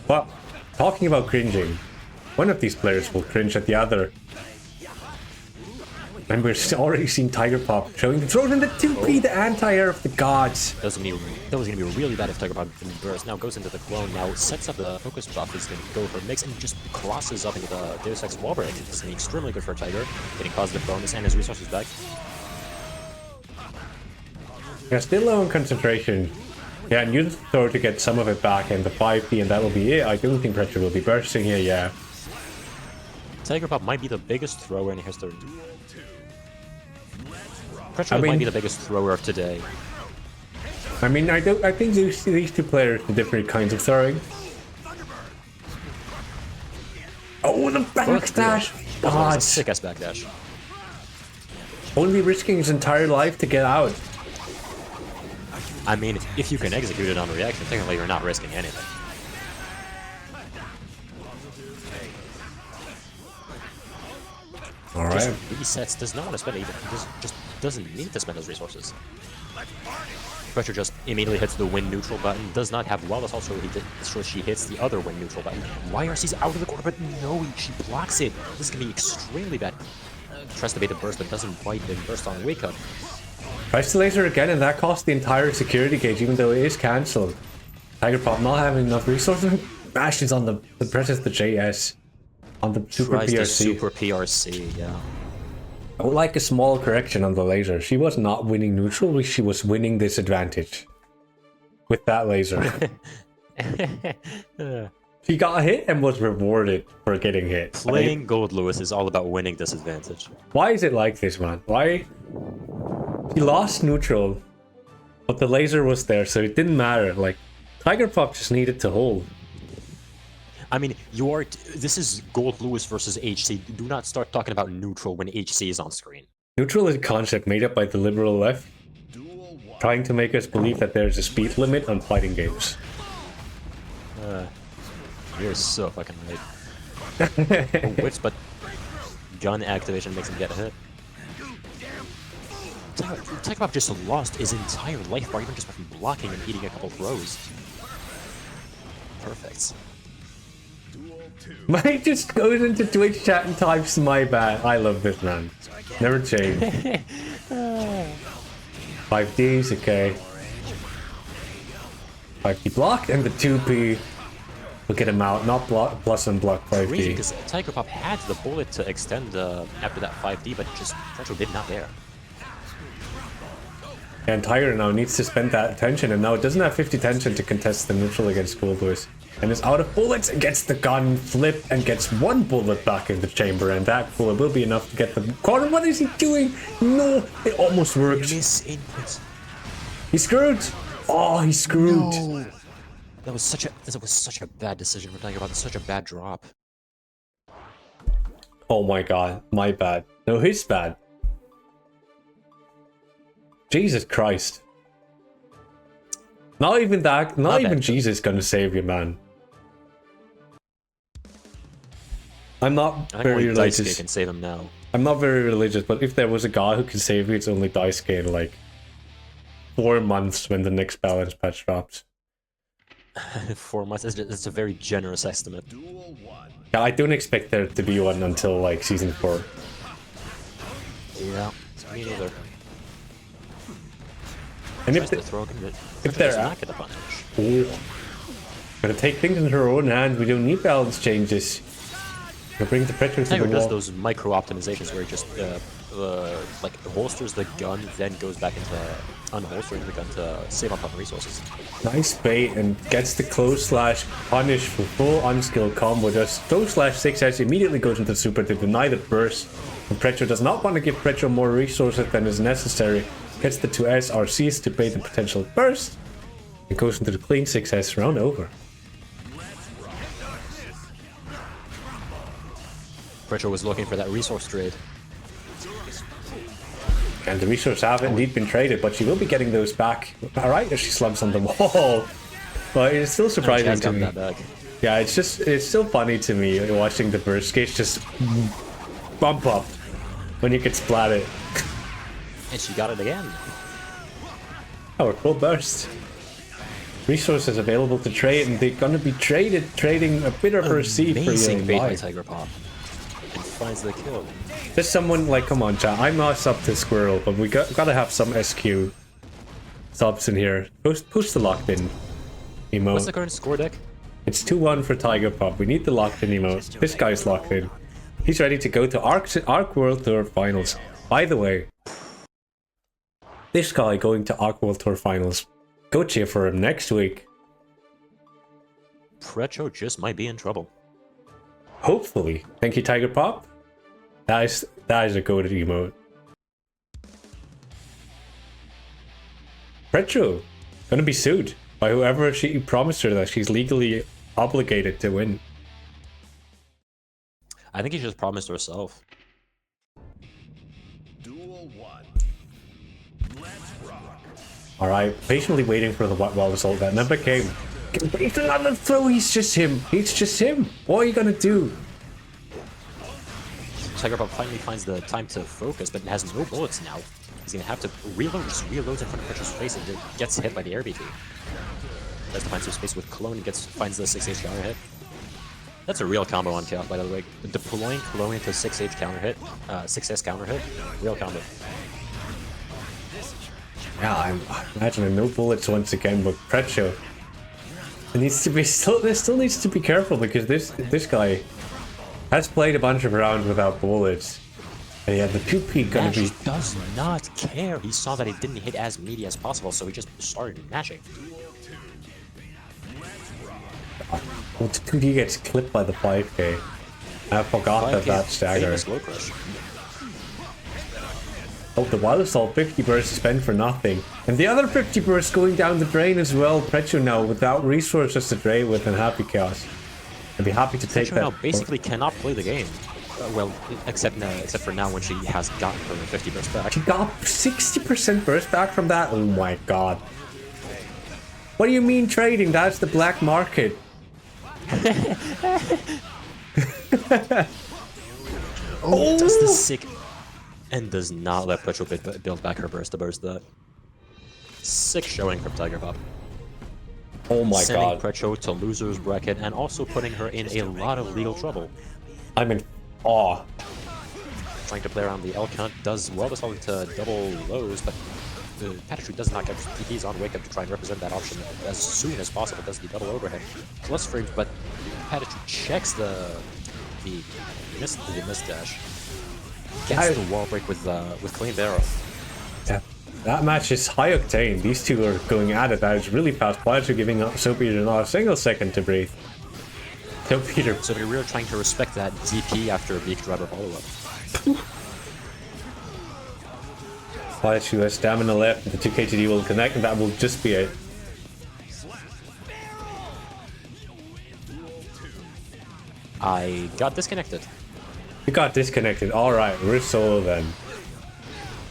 Well, talking about cringing, one of these players will cringe at the other. And we're already seeing TigerPop showing the thrown in the 2P, the anti-air of the gods. That was gonna be really bad if TigerPop didn't burst. Now goes into the clone, now sets up the focus buff, is gonna go for a mix and just crosses up into the Deus Ex wall break. It's gonna be extremely good for Tiger, getting positive bonus and his resources back. Yeah, still low on concentration. Yeah, and use the throw to get some of it back and the 5P, and that will be it. I don't think Precho will be bursting here, yeah. TigerPop might be the biggest thrower in history. Precho might be the biggest thrower of today. I mean, I think these two players are different kinds of throwing. Oh, the backdash! God, sick-ass backdash. Only risking his entire life to get out. I mean, if you can execute it on reaction, technically you're not risking anything. Alright. Just resets, does not want to spend it, just doesn't need to spend those resources. Precho just immediately hits the win neutral button, does not have wellness, also she hits the other win neutral button. YRC's out of the corner, but no, she blocks it. This is going to be extremely bad. Tries to bait the burst, but doesn't bite the burst on wake up. Tries to laser again, and that costs the entire security gauge, even though it is cancelled. TigerPop not having enough resources. Bashes on the presses the JS. On the super PRC. Super PRC, yeah. I would like a small correction on the laser. She was not winning neutral, she was winning disadvantage. With that laser. She got hit and was rewarded for getting hit. Playing Gold Lewis is all about winning disadvantage. Why is it like this, man? Why? She lost neutral, but the laser was there, so it didn't matter. Like, TigerPop just needed to hold. I mean, this is Gold Lewis versus HC. Do not start talking about neutral when HC is on screen. Neutral is a concept made up by the liberal left, trying to make us believe that there's a speed limit on fighting games. You're so fucking right. Whips, but gun activation makes him get hit. TigerPop just lost his entire life bar even just by blocking and eating a couple throws. Perfect. Mike just goes into Twitch chat and types my bad. I love this man. Never change. 5Ds, okay. 5D blocked and the 2P will get him out. Not block plus and block 5D. Because TigerPop had the bullet to extend after that 5D, but just Precho did not dare. And Tiger now needs to spend that attention, and now it doesn't have 50 tension to contest the neutral against Gold Lewis. And is out of bullets and gets the gun flip and gets one bullet back in the chamber, and that bullet will be enough to get the corner. What is he doing? No, it almost worked. Miss input. He's screwed. Oh, he's screwed. No. That was such a bad decision. We're talking about such a bad drop. Oh my god, my bad. No, his bad. Jesus Christ. Not even that, not even Jesus gonna save you, man. I'm not very religious. Daisuke can save him now. I'm not very religious, but if there was a god who can save you, it's only Daisuke in like 4 months when the next balance patch drops. 4 months, it's a very generous estimate. Yeah, I don't expect there to be one until like season 4. Yeah, me neither. And if they're not gonna take things into her own hands, we don't need balance changes. We'll bring the Precho to the wall. does those micro optimizations where he just like holsters the gun, then goes back into unholstering the gun to save up on resources. Nice bait and gets the close slash punish for full unskilled combo. Just close slash 6S immediately goes into super to deny the burst. And Precho does not want to give Precho more resources than is necessary. Gets the 2S RCs to bait the potential burst. It goes into the clean 6S round over. Precho was looking for that resource trade. And the resources have indeed been traded, but she will be getting those back. Alright, as she slumps on the wall. But it's still surprising to me. Yeah, it's still funny to me watching the burst gauge just bump up when you get splatted. And she got it again. Oh, full burst. resources available to trade, and they're gonna be trading a bit of her seed for Amazing your bait by life. TigerPop. And finds the kill. There's someone like, come on, chat. I'm not up to Squirrel, but we gotta have some SQ subs in here. Post the locked in emote. What's the current score deck? It's 2-1 for TigerPop. We need the locked in emote. This guy's locked in. He's ready to go to Arc World Tour Finals. By the way, this guy going to Arc World Tour Finals. Go cheer for him next week. Precho just might be in trouble. Hopefully. Thank you, TigerPop. That is a goated emote. Precho gonna be sued by whoever she promised her that she's legally obligated to win. I think he just promised herself. Alright, patiently waiting for the wild assault that never came. He's on the throw, he's just him. He's just him. What are you gonna do? TigerPop finally finds the time to focus, but has no bullets now. He's gonna have to reload, just reloads in front of Precho's face and gets hit by the air BT. Tries to find some space with Clone and finds the 6H counter hit. That's a real combo on Chaos, by the way. Deploying Clone into 6H counter hit, 6S counter hit, real combo. Yeah, I'm imagining no bullets once again, but Precho. It needs to be still needs to be careful because this guy has played a bunch of rounds without bullets. And yeah, the 2P gonna be does not care. He saw that it didn't hit as meaty as possible, so he just started mashing. well, 2D gets clipped by the 5K. I forgot that stagger. Oh, the Wild Assault 50 burst spent for nothing. And the other 50 burst going down the drain as well. Precho now without resources to trade with and Happy Chaos. I'd be happy to take Precho that. now basically cannot play the game. Well, except for now when she has gotten her 50 burst back. She got 60% burst back from that? Oh my god. What do you mean trading? That's the black market. Oh, does the sick... And does not let Precho build back her burst to burst that. Sick showing from TigerPop. Oh my Sending god. Precho to loser's bracket and also putting her in a lot of legal trouble. I'm in awe. Trying to play around the L count, does well this all into double lows, but Patachu does not get TPs on wake up to try and represent that option as soon as possible. Does the double overhead. So less frames, but Patachu checks the miss dash. Gets the wall break with clean barrel. Yeah, that match is high octane. These two are going at it. That is really fast. Patachu giving up Soap Eater not a single second to breathe. Soap Eater. So we're really trying to respect that DP after a Beak Driver follow-up. Patachu has stamina left, and the 2KTD will connect, and that will just be it. I got disconnected. You got disconnected. Alright, we're solo then.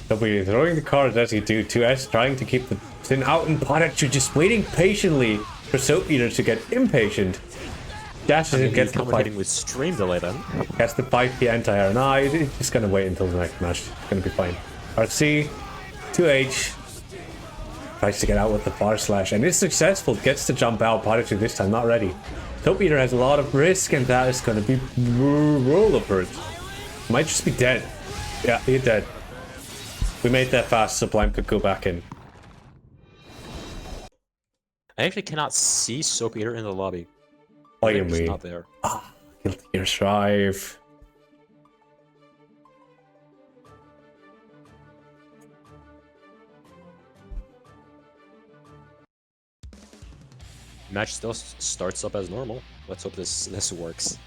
So we're throwing the cards as you do. 2S trying to keep the Sin out, and Patachu just waiting patiently for Soap Eater to get impatient. Dashes and gets the fight. With stream delay then. Gets the 5P anti-air. Nah, he's just gonna wait until the next match. It's gonna be fine. RC, 2H. Tries to get out with the bar slash, and is successful. Gets to jump out. Patachu this time not ready. Soap Eater has a lot of risk, and that is gonna be roll apart. Might just be dead. Yeah, he's dead. We made that fast, Sublime could go back in. I actually cannot see Soap Eater in the lobby. What do you mean? Not there. Ah, Guilty Gear Strive. Match still starts up as normal. Let's hope this works.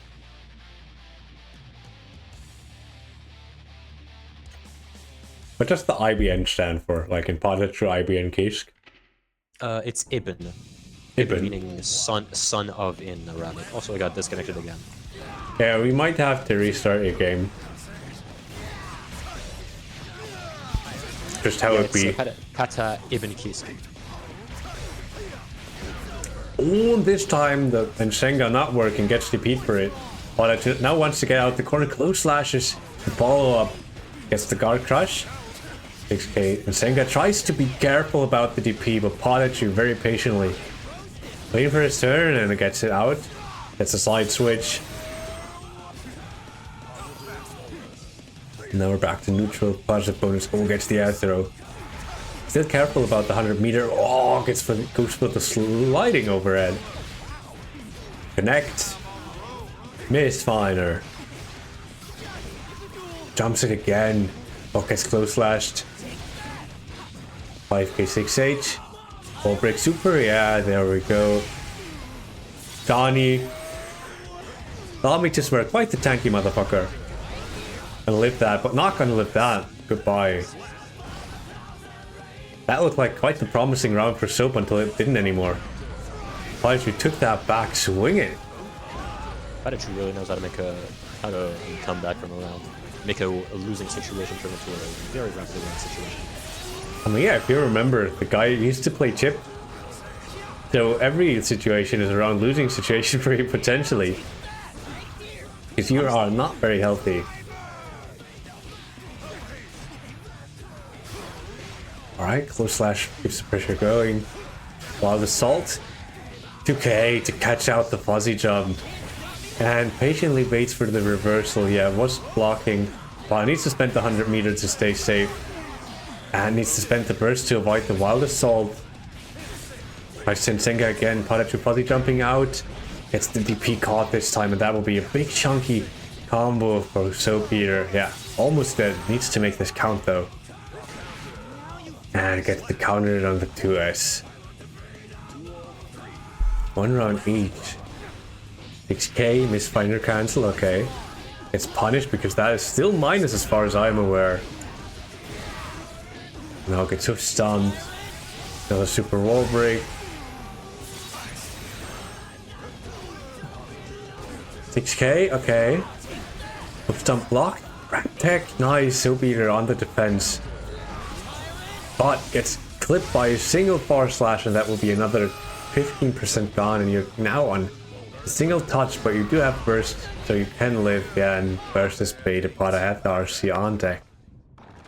What does the IBN stand for? Like in Patachu, IBN Kisk? It's Ibn. Ibn. Meaning son of in Arabic. Also, I got disconnected again. Yeah, we might have to restart your game. Just how it be. Pata Ibn Kisk. Oh, this time the Nsenga not working, gets DP'd for it. Patachu now wants to get out the corner, close slashes, the follow up, gets the guard crush. 6K. Nsenga tries to be careful about the DP, but Patachu very patiently Waiting for his turn and it gets it out. Gets a side switch. Now we're back to neutral. Positive bonus. Oh, gets the air throw. Still careful about the 100-meter. Oh, goes for the sliding overhead. Connect. Miss Finer. Jumps it again. Oh, gets close slashed. 5k 6h. Ball break super. Yeah, there we go. Johnny. Allow me to swear, quite the tanky motherfucker. Gonna live that, but not gonna live that. Goodbye. That looked like quite the promising round for Soap until it didn't anymore. Patachu took that back, swing it. Patachu really knows how to come back from a round. Make a losing situation turn into a very rapidly winning situation. I mean, yeah, if you remember, the guy used to play chip. So every situation is a round losing situation for you potentially. Because you are not very healthy. Alright, close slash keeps the pressure going. While the salt 2k to catch out the fuzzy jump. And patiently waits for the reversal. Yeah, was blocking. But needs to spend the 100 meters to stay safe. And needs to spend the burst to avoid the wild assault. By Sensenga again, Patachu fuzzy jumping out. Gets the DP caught this time, and that will be a big chunky combo for Soap Eater. Yeah, almost dead. Needs to make this count though. And gets the counter on the 2S. 1 round each. 6k, miss Finder cancel, okay. It's punished because that is still minus as far as I'm aware. Now gets so stunned. Another super wall break. 6k, okay. Hook stump blocked. Rank tech, nice. Soap Eater on the defense. But gets clipped by a single far slash, and that will be another 15% gone, and you're now on a single touch, but you do have burst, so you can live. Yeah, and burst is beta pot. I have the RC on deck.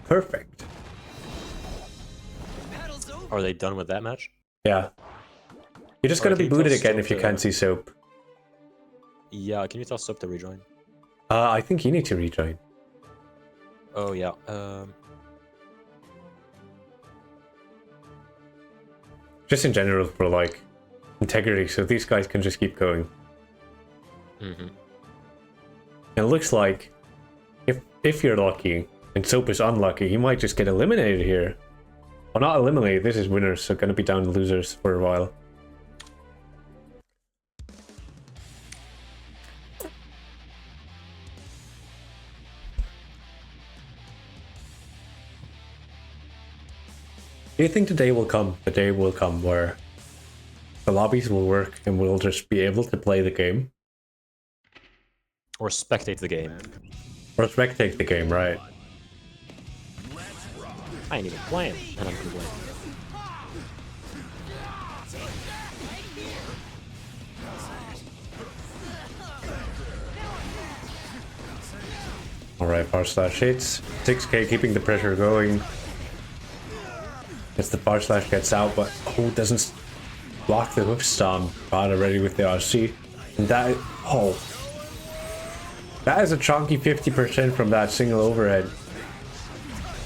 Perfect. Are they done with that match? Yeah. You're just gonna be booted again if you can't see Soap. Yeah, can you tell Soap to rejoin? I think you need to rejoin. Oh yeah. Just in general for like integrity, so these guys can just keep going. Mm-hmm. It looks like if you're lucky and Soap is unlucky, he might just get eliminated here. Well, not eliminated. This is winners, so gonna be down to losers for a while. Do you think the day will come? The day will come where the lobbies will work and we'll just be able to play the game? Or spectate the game. Or spectate the game, right? I ain't even playing, and I'm gonna play. Alright, power slash hits. 6k keeping the pressure going. As the power slash gets out, but doesn't block the hook stomp. Bada ready with the RC. And that that is a chunky 50% from that single overhead.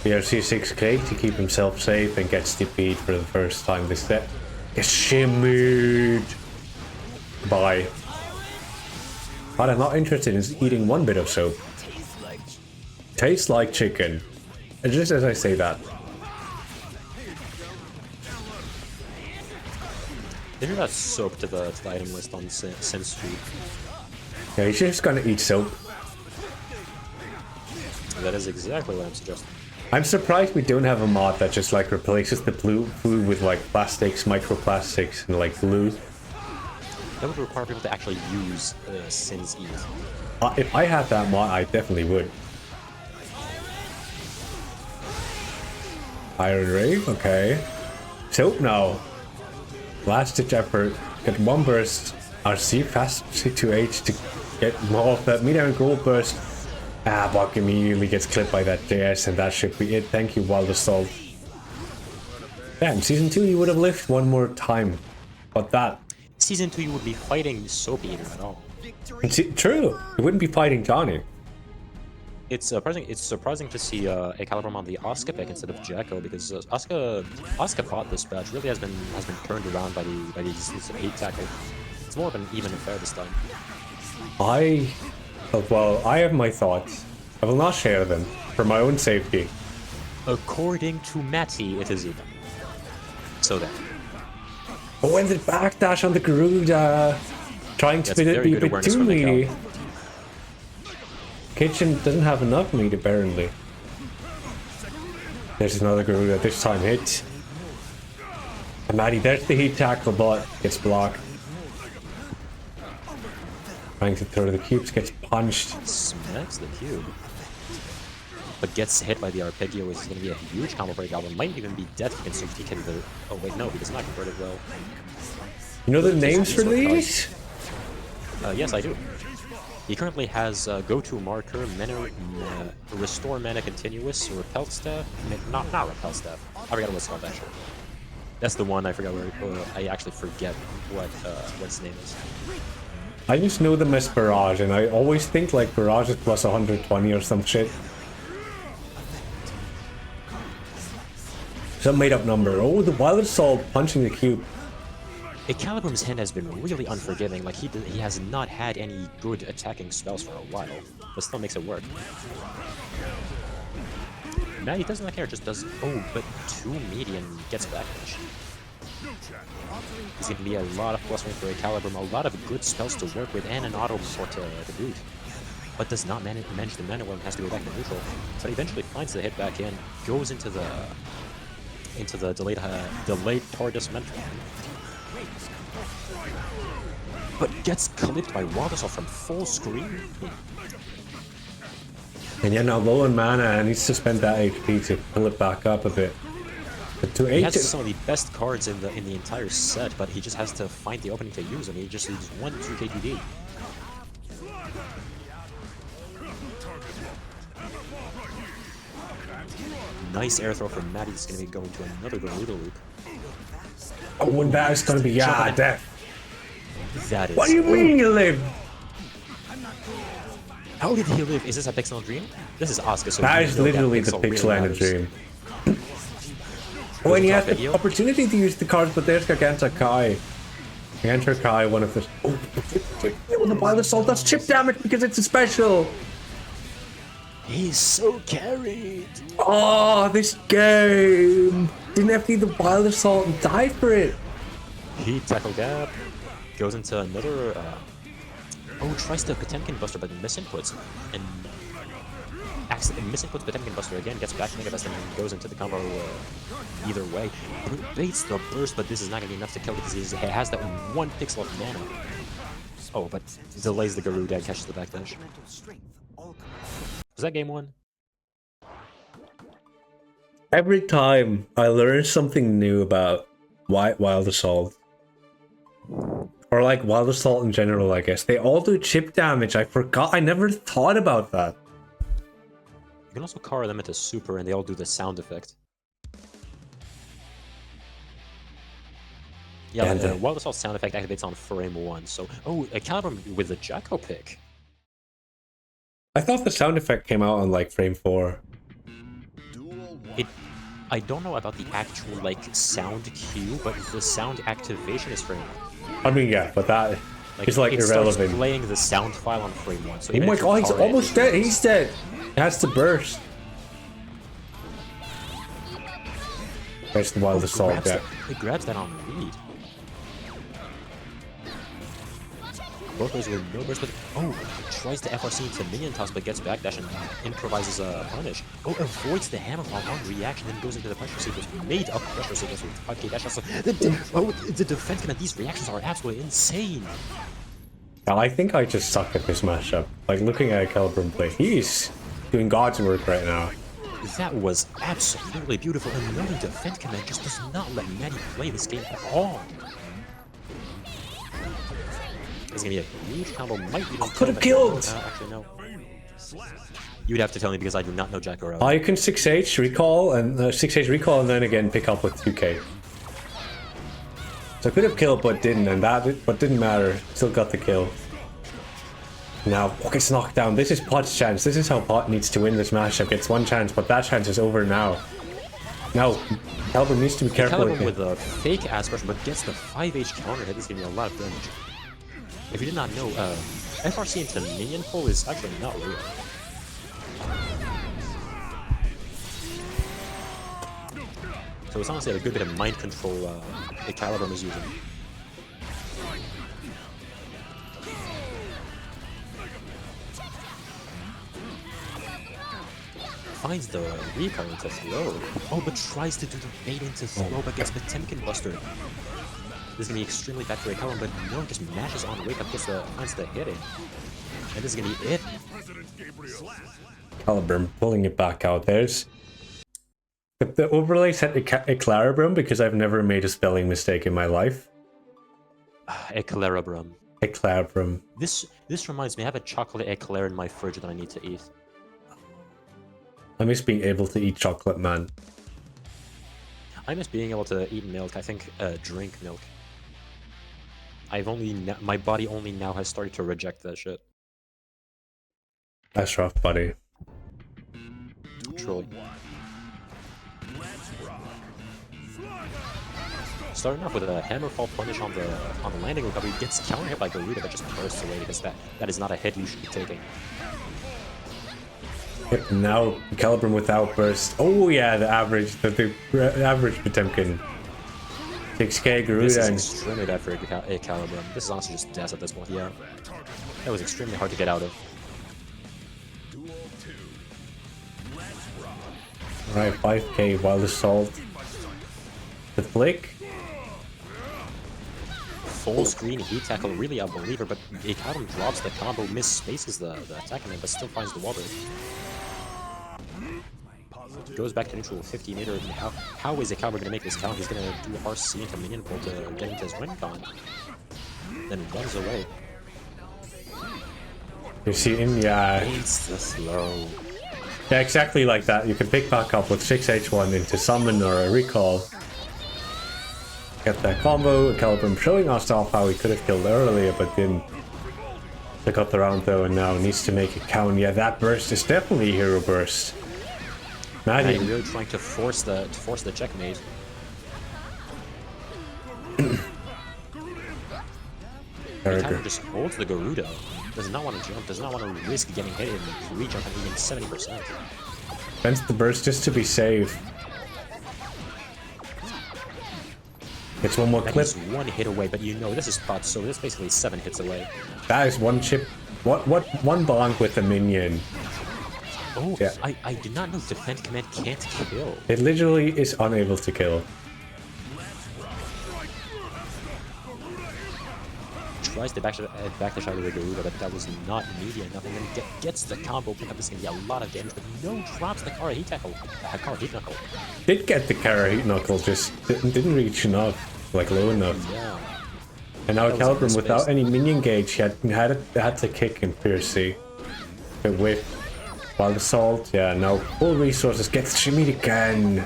The RC 6k to keep himself safe and gets DP'd for the first time this set. Gets shimmied. Bye. But I'm not interested in eating one bit of soap. Tastes like chicken. And just as I say that. Did you add Soap to the item list on Sims Street? Yeah, he's just gonna eat soap. That is exactly what I'm suggesting. I'm surprised we don't have a mod that just like replaces the blue food with like plastics, microplastics, and like glue. That would require people to actually use Sims Eat. If I had that mod, I definitely would. Iron Rave, okay. Soap now. Last ditch effort. Get one burst. RC fast C2H to get more of that medium gold burst. Buck immediately gets clipped by that JS, and that should be it. Thank you, Wild Assault. Damn, season 2 you would have lived one more time. But that Season 2, you would be fighting Soap Eater at all. True. You wouldn't be fighting Johnny. It's surprising to see Ecalebrum on the Asuka pick instead of Jacko, because Asuka bought this badge really has been turned around by these hate tackle. It's more of an even affair this time. Well, I have my thoughts. I will not share them for my own safety. According to Mattie, it is even. So then. But when the backdash on the Garuda, trying to be a bit too meaty. Kitchen doesn't have enough meat apparently. There's another Garuda, this time hit. And Mattie, there's the heat tackle, but gets blocked. Trying to throw the cubes, gets punched. Smacks the cube. But gets hit by the Arpeggio, which is going to be a huge combo for Ecalebrum. Might even be dead if he can convert. Oh wait, no, he does not convert it well. You know the names for these? Yes, I do. He currently has Go-To Marker, Restore Mana Continuous, Repel Staff. Not Repel Staff. I forgot what it's called actually. That's the one I forgot where. I actually forget what his name is. I just know them as Barrage, and I always think like Barrage is plus 120 or some shit. Some made-up number. Oh, the Wild Assault punching the cube. Ecalebrum's hand has been really unforgiving. Like he has not had any good attacking spells for a while, but still makes it work. Mattie does not care, just does. Oh, but 2 medium gets backlash. It's going to be a lot of plus 1 for Ecalebrum, a lot of good spells to work with, and an auto report to boot. But does not manage the mana well and has to go back to neutral. But eventually finds the hit back in, goes into the delayed Tardis Mentor. But gets clipped by Wild Assault from full screen. And yet now low on mana and needs to spend that HP to pull it back up a bit. But to he has some of the best cards in the entire set, but he just has to find the opening to use them. He just needs 1 to 2 KTD. Nice air throw from Mattie. It's going to be going to another Garuda loop. Oh, and that is going to be death. That is. What do you mean you live? How did he live? Is this a Pixel Dream? This is Asuka. So that is literally the Pixel really Dream. When he has the opportunity to use the cards, but there's Garganta Kai. Garganta Kai, one of the. Oh, with the Wild Assault, that's chip damage because it's a special. He's so carried. Oh, this game. Didn't have to do the Wild Assault and die for it. He tackle gap. Goes into another. Tries the Potemkin Buster, but misinputs. And misinputs Potemkin Buster again, gets back to Mega Best, and goes into the combo either way. Baits the burst, but this is not going to be enough to kill because he has that 1 pixel of mana. Oh, but delays the Garuda and catches the backdash. Was that game 1? Every time I learn something new about Wild Assault, or like Wild Assault in general, I guess, they all do chip damage. I forgot. I never thought about that. You can also carve them into super, and they all do the sound effect. Yeah, and the Wild Assault sound effect activates on frame 1. So, Ecalebrum with the Jacko pick. I thought the sound effect came out on like frame 4. I don't know about the actual like sound cue, but the sound activation is frame 1. I mean, yeah, but that is like irrelevant. Starts playing the sound file on frame 1. So oh my god, he's almost dead. He's dead. It has to burst. There's the Wild Assault. It grabs that on read. Both those with no burst, but tries to FRC into minion toss, but gets backdash and improvises a punish. Avoids the hammer while on reaction, then goes into the pressure sequence. Made up pressure sequence with 5k dash. The defense command, these reactions are absolutely insane. Now, I think I just suck at this matchup. Like looking at Ecalebrum play, he's doing God's work right now. That was absolutely beautiful. Another defense command just does not let Mattie play this game at all. It's gonna be a huge combo. Might even could have killed. Actually, no. You'd have to tell me because I do not know Jack Gorilla. I can 6H recall and 6H recall, and then again pick up with 2K. So I could have killed but didn't, and but didn't matter. Still got the kill. Now gets knocked down. This is Pot's chance. This is how Pot needs to win this matchup. Gets one chance, but that chance is over now. Now Ecalebrum needs to be careful. Ecalebrum with a fake ass brush, but gets the 5H counter hit. This is giving me a lot of damage. If you did not know, FRC into minion pull is actually not real. So it's honestly a good bit of mind control Ecalebrum is using. Finds the recurring to throw. Oh, but tries to do the bait into throw, but gets Potemkin Buster. This is gonna be extremely bad for Ecalebrum, but no, just mashes on wake up, finds the hitting. And this is gonna be it. Ecalebrum pulling it back out. There's the overlay set Ecalebrum because I've never made a spelling mistake in my life. Ecalebrum. Ecalebrum. This reminds me, I have a chocolate eclair in my fridge that I need to eat. I miss being able to eat chocolate, man. I miss being able to eat milk. I think drink milk. My body only now has started to reject that shit. That's rough, buddy. Truly. Starting off with a hammerfall punish on the landing recovery, gets counter hit by Garuda, but just bursts away because that is not a hit you should be taking. Yep, now Ecalebrum without burst. Oh yeah, the average Potemkin. 6k Garuda. This is extremely bad for Ecalebrum. This is honestly just death at this point. Yeah, that was extremely hard to get out of. Alright, 5k Wild Assault. The flick. Full screen heat tackle, really a believer, but Ecalebrum drops the combo, spaces the attack in, but still finds the wall break. Goes back to neutral 50 meter. How is Ecalebrum going to make this count? He's going to do RC into minion pull to get into his win con. Then runs away. You see him? Yeah. Hates the slow. Yeah, exactly like that. You can pick back up with 6H1 into summon or a recall. Get that combo. Ecalebrum showing us off how he could have killed earlier, but didn't. Took up the round though, and now needs to make it count. Yeah, that burst is definitely a hero burst. Mattie really trying to force the checkmate. Ecalebrum just holds the Garuda. Does not want to jump. Does not want to risk getting hit and re-jump and even 70%. Spends the burst just to be safe. It's one more clip. That is one hit away, but you know this is Pot, so this is basically 7 hits away. That is one chip. What? One bonk with a minion. Oh, yeah. I did not know Defend Command can't kill. It literally is unable to kill. Tries to back the shot of the Garuda, but that was not media enough, and then gets the combo pick up. This is going to be a lot of damage, but no drops the Kara Heat Tackle. Kara Heat Knuckle. Did get the Kara Heat Knuckle, just didn't reach enough, like low enough. Yeah. And now Ecalebrum, without any minion gauge, had to kick and Piercy. The whip. Wild Assault, yeah, now full resources, gets shimmied again.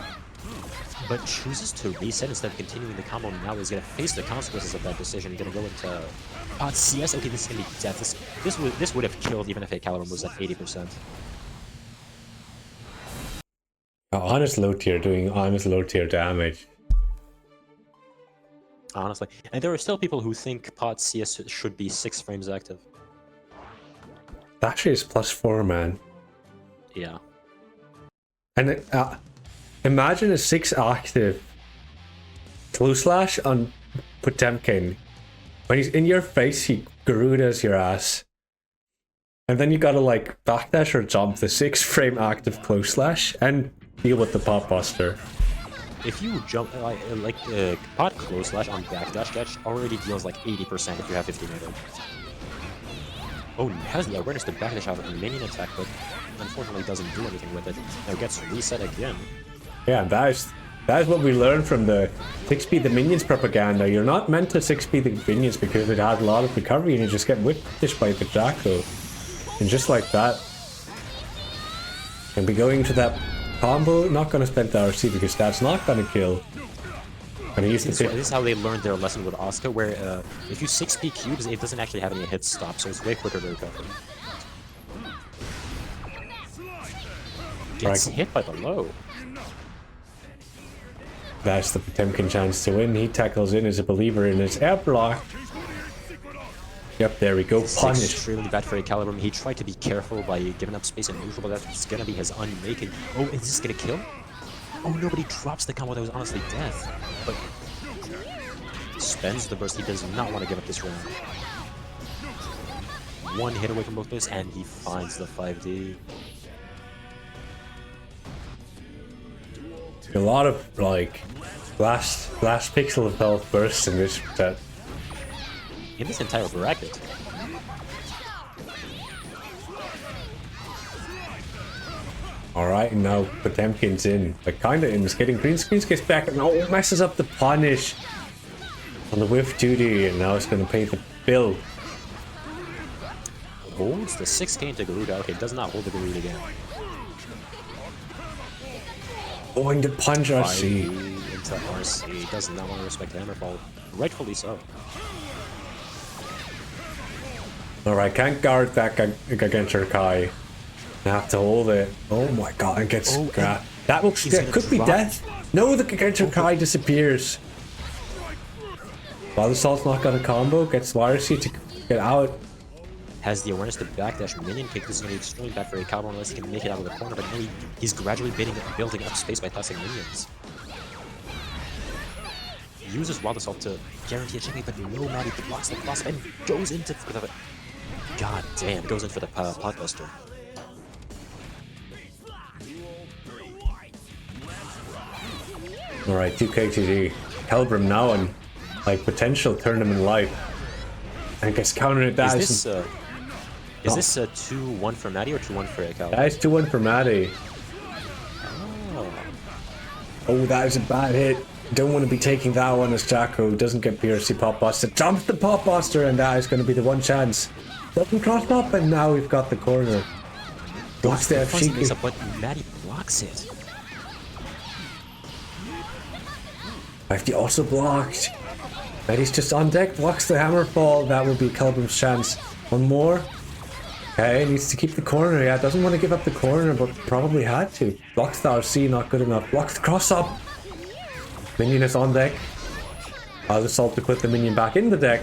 But chooses to reset instead of continuing the combo. Now he's going to face the consequences of that decision. Going to go into Pot CS. Okay, this is going to be death. This would have killed even if Ecalebrum was at 80%. Honest low tier doing honest low tier damage. Honestly. And there are still people who think Pot CS should be 6 frames active. That shit is +4, man. Yeah. And imagine a 6 active Close Slash on Potemkin. When he's in your face, he Garudas your ass. And then you gotta like backdash or jump the 6 frame active Close Slash and deal with the Pop Buster. If you jump like Pot Close Slash on backdash catch already deals like 80% if you have 50 meter. Oh, has the awareness to backdash out of a minion attack, but unfortunately doesn't do anything with it. Now gets reset again. Yeah, that is what we learned from the 6-speed the minions propaganda. You're not meant to 6-speed the minions because it has a lot of recovery and you just get whipped by the Jacko. And just like that. And be going to that combo, not gonna spend the RC because that's not gonna kill. And he used to This is how they learned their lesson with Asuka, where if you 6p cubes, it doesn't actually have any hit stop, so it's way quicker to recover. Gets hit by the low. That's the Potemkin chance to win. He tackles in as a believer in his air block. Yep, there we go. Punish. Extremely bad for Ecalebrum. He tried to be careful by giving up space in neutral, but that's gonna be his unmaking. Oh, is this gonna kill? Oh, nobody drops the combo that was honestly death. But spends the burst. He does not want to give up this round. One hit away from both players, and he finds the 5D. A lot of like last pixel of health bursts in this set. In this entire bracket. Alright, now Potemkin's in. Like kinda in, is getting green screens, gets back and oh, messes up the punish on the whiff duty, and now it's gonna pay the bill. Holds the 6k into Garuda. Okay, does not hold the Garuda again. Going to punch RC. Into RC. Does not want to respect the Hammerfall. Rightfully so. Alright, can't guard that against her Kai. Have to hold it. Oh my god, it gets grabbed. That will could be death. No, the Gencher Kai disappears. While the Salt's not got a combo, gets YRC to get out. Has the awareness to backdash minion kick. This is going to be extremely bad for Ecalebrum unless he can make it out of the corner, but no, he's gradually building up space by tossing minions. Uses Wild Assault to guarantee a checkmate, but no Mattie blocks the cross and goes into for the... God damn, goes in for the Potbuster. Alright, 2KTG. Ecalebrum now on like potential tournament life. And gets countered at that. Is this a 2-1 for Mattie or 2-1 for Ecalebrum? That is 2-1 for Mattie. Oh, that is a bad hit. Don't want to be taking that one as Jacko doesn't get PRC Pop Buster. Jumps the Pop Buster, and that is going to be the one chance. Doesn't cross up, and now we've got the corner. Blocks the FG. But Mattie blocks it. 50 also blocked. Mattie's just on deck, blocks the hammer fall. That would be Ecalebrum's chance. One more. Okay, needs to keep the corner. Yeah, doesn't want to give up the corner, but probably had to. Blocks the RC, not good enough. Blocks the cross up. Minion is on deck. I'll assault to put the minion back in the deck.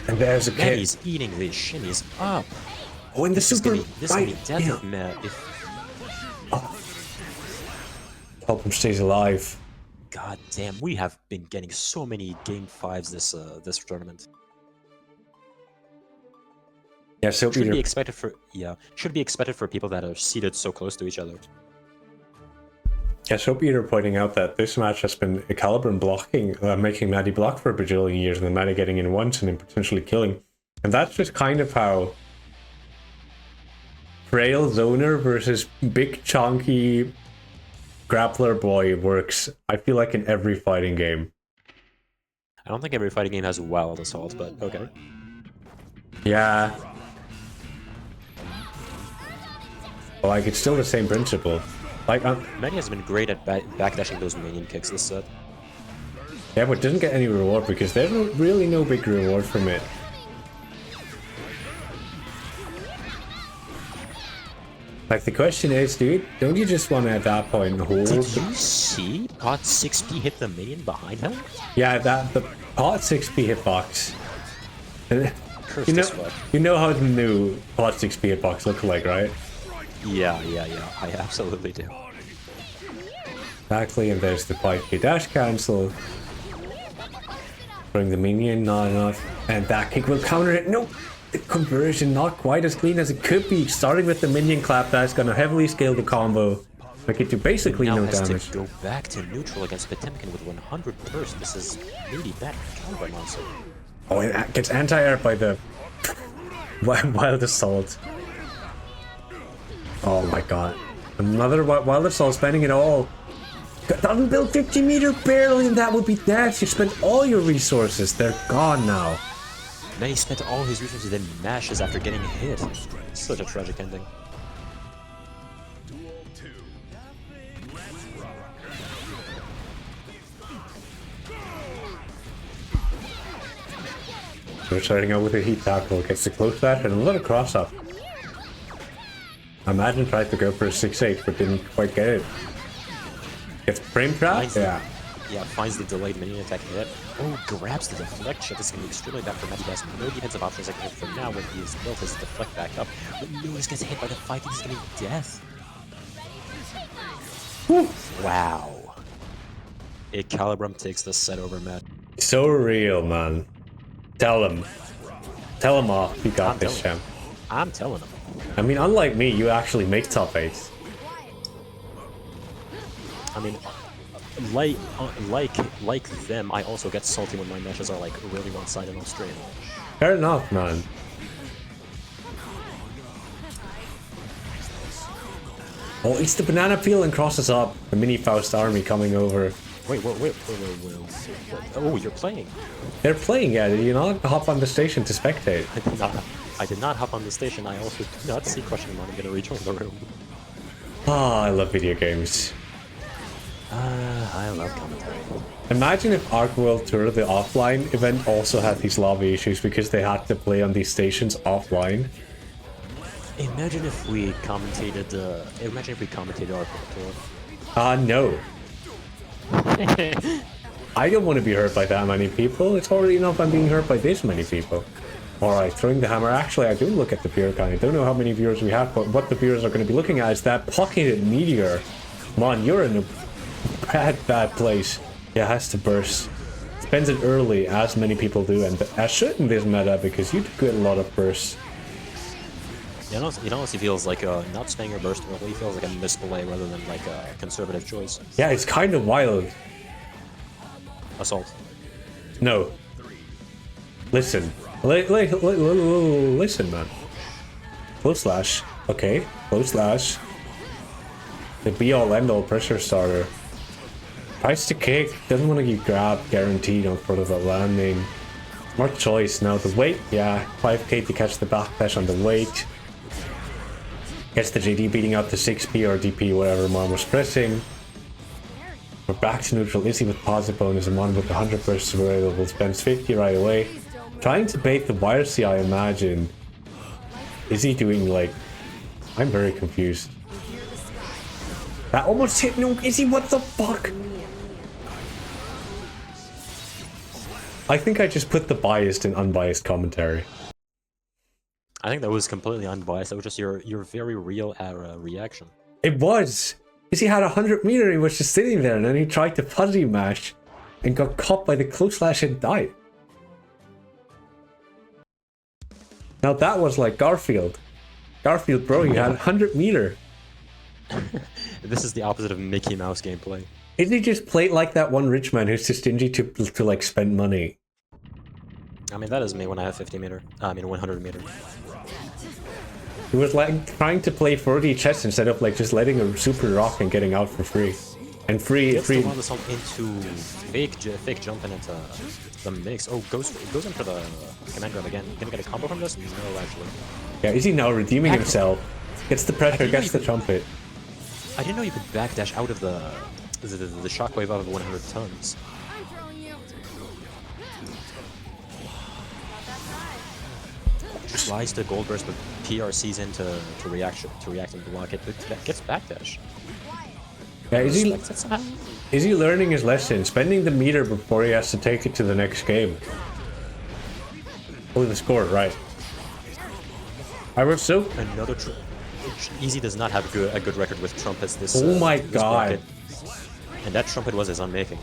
And there's a kid. Mattie's eating these shimmies up. Oh, and the super. This is gonna be death of Matt. Ecalebrum stays alive. God damn, we have been getting so many game 5s this tournament. Yeah, so should be expected for people that are seated so close to each other. Yeah, so Peter pointing out that this match has been Ecalebrum blocking, making Mattie block for a bajillion years, and then Mattie getting in once and then potentially killing. And that's just kind of how frail zoner versus big chunky grappler boy works. I feel like in every fighting game. I don't think every fighting game has wild assault, but okay. Yeah. But like, it's still the same principle. Like, Mattie has been great at backdashing those minion kicks this set. Yeah, but doesn't get any reward because there's really no big reward from it. Like, the question is, dude, don't you just want to at that point hold? Did you see Pot 6p hit the minion behind him? Yeah, the Pot 6p hitbox. Cursed you know how the new Pot 6p hitbox look like, right? Yeah, I absolutely do. Exactly, and there's the 5k dash cancel. Bring the minion, not enough. And that kick will counter it. Nope! The conversion not quite as clean as it could be. Starting with the minion clap, that's gonna heavily scale the combo. Make it do basically no damage. To go back to neutral against Potemkin with 100 burst. This is really bad for Ecalebrum also. Oh, it gets anti-air by the Wild Assault. Oh my god. Another Wild Assault, spending it all. Doesn't build 50 meter barely, and that would be death. You spent all your resources. They're gone now. Then he spent all his resources, then mashes after getting hit. Such a tragic ending. We're starting out with a heat tackle, gets the close slash and a little cross up. Imagine tried to go for a 6-8 but didn't quite get it. Gets frame trap? Yeah. Yeah, finds the delayed minion attack hit. Oh, grabs the deflection. This is going to be extremely bad for Mattie. Has no defensive options like for now when he has built his deflect back up. But Lewis gets hit by the 5, he's getting death. Woo. Wow. Ecalebrum takes the set over Matt. So real, man. Tell him. Tell him off. You got this, champ. I'm telling him. I mean, unlike me, you actually make top 8s. I mean, like them, I also get salty when my matches are like really one-sided on stream. Fair enough, man. Oh, it's the banana peel and crosses up. The mini Faust army coming over. Wait. Oh, you're playing. They're playing, yeah. Did you not hop on the station to spectate? I did not hop on the station. I also did not see Crushingmon. I'm gonna rejoin the room. Ah, I love video games. I love commentary. Imagine if Arc World Tour, the offline event, also had these lobby issues because they had to play on these stations offline. Imagine if we commentated. Arc World Tour. No. I don't want to be hurt by that many people. It's already enough I'm being hurt by this many people. Alright, throwing the hammer. Actually, I do look at the viewer count. I don't know how many viewers we have, but what the viewers are going to be looking at is that pocketed meteor. Come on, you're in a bad place. Yeah, it has to burst. Spends it early, as many people do, and as should in this meta, because you do get a lot of bursts. It honestly feels like not spending your burst early feels like a misplay rather than like a conservative choice. Yeah, it's kind of wild. Assault. No. Listen. Listen, man. Close slash. Okay. Close slash. The be-all end-all pressure starter. Tries to kick. Doesn't want to get grabbed. Guaranteed on front of a landing. Smart choice. Now the weight. Yeah. 5k to catch the backdash on the weight. Gets the JD beating out the 6p or DP, whatever Mon was pressing. We're back to neutral. Izzy with positive bonus and Mon with 100 bursts available. Spends 50 right away. Trying to bait the wire C, I imagine. Is he doing like... I'm very confused. That almost hit no Izzy, what the fuck? I think I just put the biased and unbiased commentary. I think that was completely unbiased. That was just your very real reaction. It was. Because he had 100 meter, he was just sitting there and then he tried to fuzzy mash and got caught by the close slash and died. Now that was like Garfield. Garfield, bro, you had 100 meter. This is the opposite of Mickey Mouse gameplay. Isn't he just played like that one rich man who's too stingy to like spend money? I mean, that is me when I have 50 meter. I mean, 100 meter. He was like trying to play 40 chess instead of like just letting a super rock and getting out for free. And free. Gets the assault into fake jumping into the mix. Oh, goes in for the command grab again. Gonna get a combo from this? No, actually. Yeah, is he now redeeming himself? Gets the pressure, gets the trumpet. I didn't know you could backdash out of the shockwave out of 100 tons. Tries to gold burst, but PRCs in to react and block it, but that gets backdash. Yeah, is he learning his lesson? Spending the meter before he has to take it to the next game. Oh, the score, right. I was so... Another... Easy does not have a good record with trumpets this... Oh my this god. bracket. And that trumpet was his unmaking.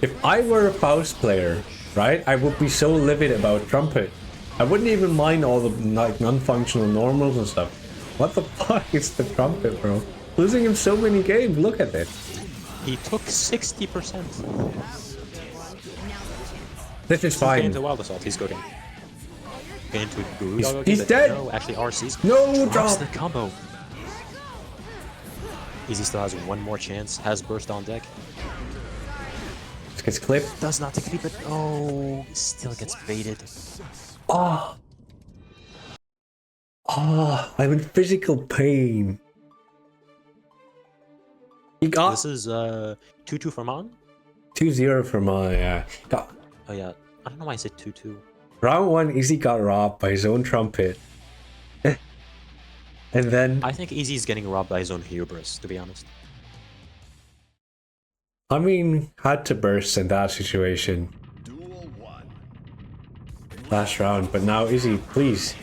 If I were a Faust player, right, I would be so livid about trumpet. I wouldn't even mind all the like non-functional normals and stuff. What the fuck is the trumpet, bro? Losing him so many games, look at it. He took 60%. This is fine. He's into Wild Assault, he's cooking. Into Guru. He's dead! No, actually RC's. No, drops drop! the combo. Easy still has one more chance, has burst on deck. Gets clipped. Does not take it, but oh, still gets baited. Oh. Oh, I'm in physical pain. He got... This is 2-2 for Mon. 2-0 for my Oh yeah, I don't know why I said 2-2. round 1. Izzy got robbed by his own trumpet. And then I think Easy's getting robbed by his own hubris, to be honest. I mean, had to burst in that situation last round, but now Izzy, please.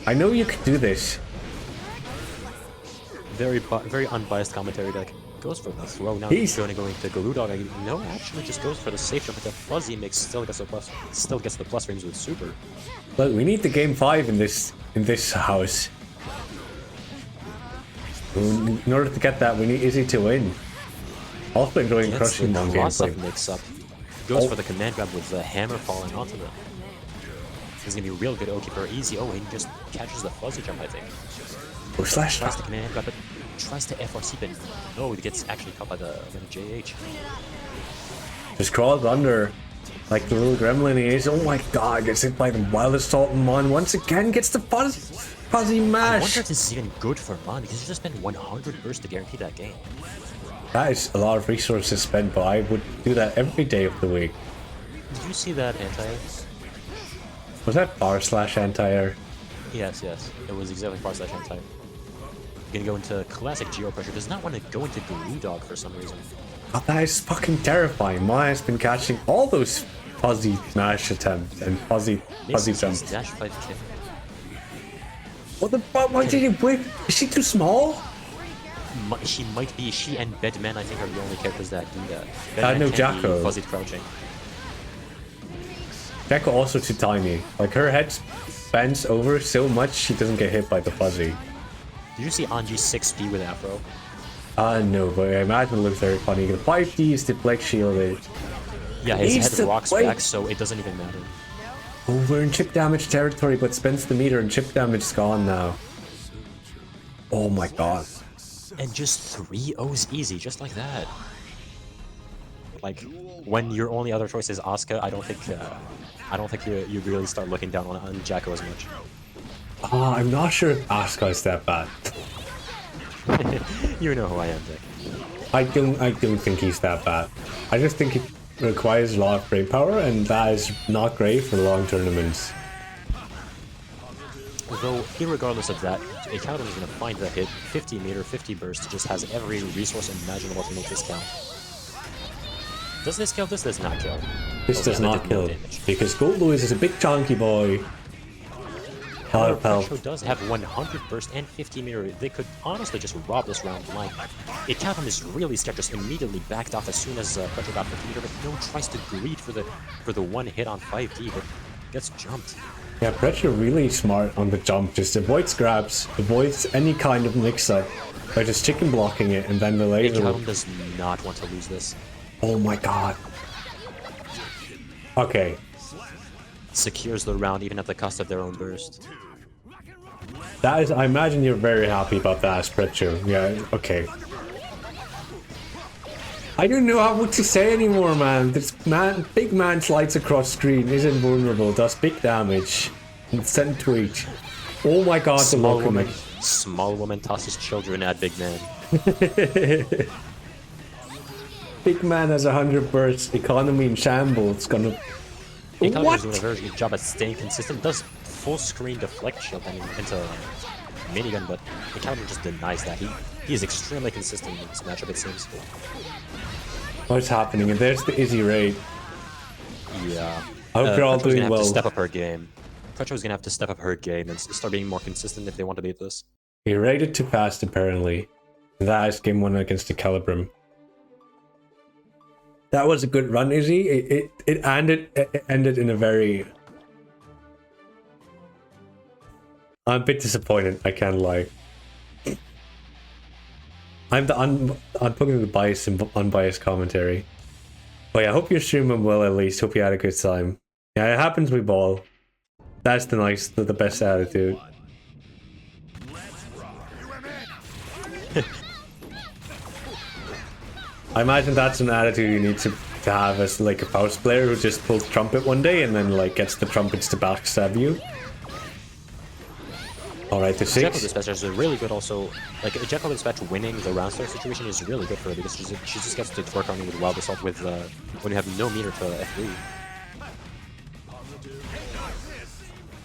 I know you can do this. Very unbiased commentary deck. Goes for the throw. Now He's going to go into Glue Dog. No, actually just goes for the safe jump. But the Fuzzy mix still gets the plus frames with Super. Look, we need the game 5 in this house. In order to get that, we need Izzy to win. Also enjoying crushing on gameplay. Mix up. Goes for the command grab with the hammer falling onto them. This is gonna be real good Oki for Easy. Oh, he just catches the Fuzzy jump, I think. Oh, slash tries to command grab, but tries to FRC, but no, it gets actually caught by the JH. Just crawled under like the little gremlin he is. Oh my god, gets hit by the wild assault Mon once again, gets the fuzzy mash. I wonder if this is even good for Mon because he's just spent 100 bursts to guarantee that game. That is a lot of resources spent, but I would do that every day of the week. Did you see that anti-air? Was that power slash anti-air? Yes, it was exactly power slash anti-air. Gonna go into classic Geo Pressure. Does not want to go into Glue Dog for some reason. Oh, that is fucking terrifying. Maya's been catching all those fuzzy smash attempts and fuzzy jumps. Dash 5 kick. What the fuck? Why did he whip? Is she too small? She might be. She and Bedman, I think, are the only characters that do that. I know Bedman can Jacko. be fuzzy crouching. Jacko also too tiny. Like her head bends over so much she doesn't get hit by the fuzzy. Did you see Anji 6D with Afro? No, but I imagine it looks very funny. The 5D is deflect shielded. Yeah, his head rocks back, so it doesn't even matter. Oh, we're in chip damage territory, but spends the meter and chip damage is gone now. Oh my god. And just 3 O's easy, just like that. Like, when your only other choice is Asuka, I don't think you really start looking down on Jacko as much. I'm not sure if Asuka is that bad. You know who I am, Dick. I don't think he's that bad. I just think it requires a lot of brain power, and that is not great for long tournaments. Though, irregardless of that, Ecalebrum is going to find that hit. 50 meter, 50 burst, just has every resource imaginable to make this count. Does this kill? This does not kill. This does not kill, because Gold Louis is a big chunky boy. Precho does have 100 burst and 50 meter. They could honestly just rob this round blind. Ecalebrum is really scared, just immediately backed off as soon as Precho got 50 meter, but no, tries to greed for the one hit on 5D, but gets jumped. Yeah, Precho really smart on the jump, just avoids grabs, avoids any kind of mix-up by just chicken blocking it, and then the laser... Ecalebrum does not want to lose this. Oh my god. Okay. Secures the round even at the cost of their own burst. That is, I imagine you're very happy about that, Precho. Yeah, okay. I don't know what to say anymore, man. This big man slides across screen, is invulnerable, does big damage. And send tweet. Oh my god, Small woman tosses children at big man. Big man has 100 bursts, economy in shambles, gonna... Ecalebrum is doing a very good job at staying consistent. Does full screen deflect shield into minigun, but Ecalebrum just denies that. He is extremely consistent in this matchup, it seems. What's happening? And there's the Izzy raid. Yeah. I hope you're all doing gonna well. Have to step up her game. Precho's gonna have to step up her game and start being more consistent if they want to beat this. He raided too fast, apparently. That is game 1 against the Ecalebrum. That was a good run, Izzy. It ended in a very... I'm a bit disappointed, I can't lie. I'm putting the bias and unbiased commentary. But yeah, I hope you're streaming well at least. Hope you had a good time. Yeah, it happens with ball. That's the best attitude. I imagine that's an attitude you need to have as like a Faust player who just pulls trumpet one day and then like gets the trumpets to backstab you. Alright, the Jekyll 6. Dispatcher is a really good also, like Jekyll Dispatch winning the round start situation is really good for her because she just gets to work on you with Wild Assault with when you have no meter to F3.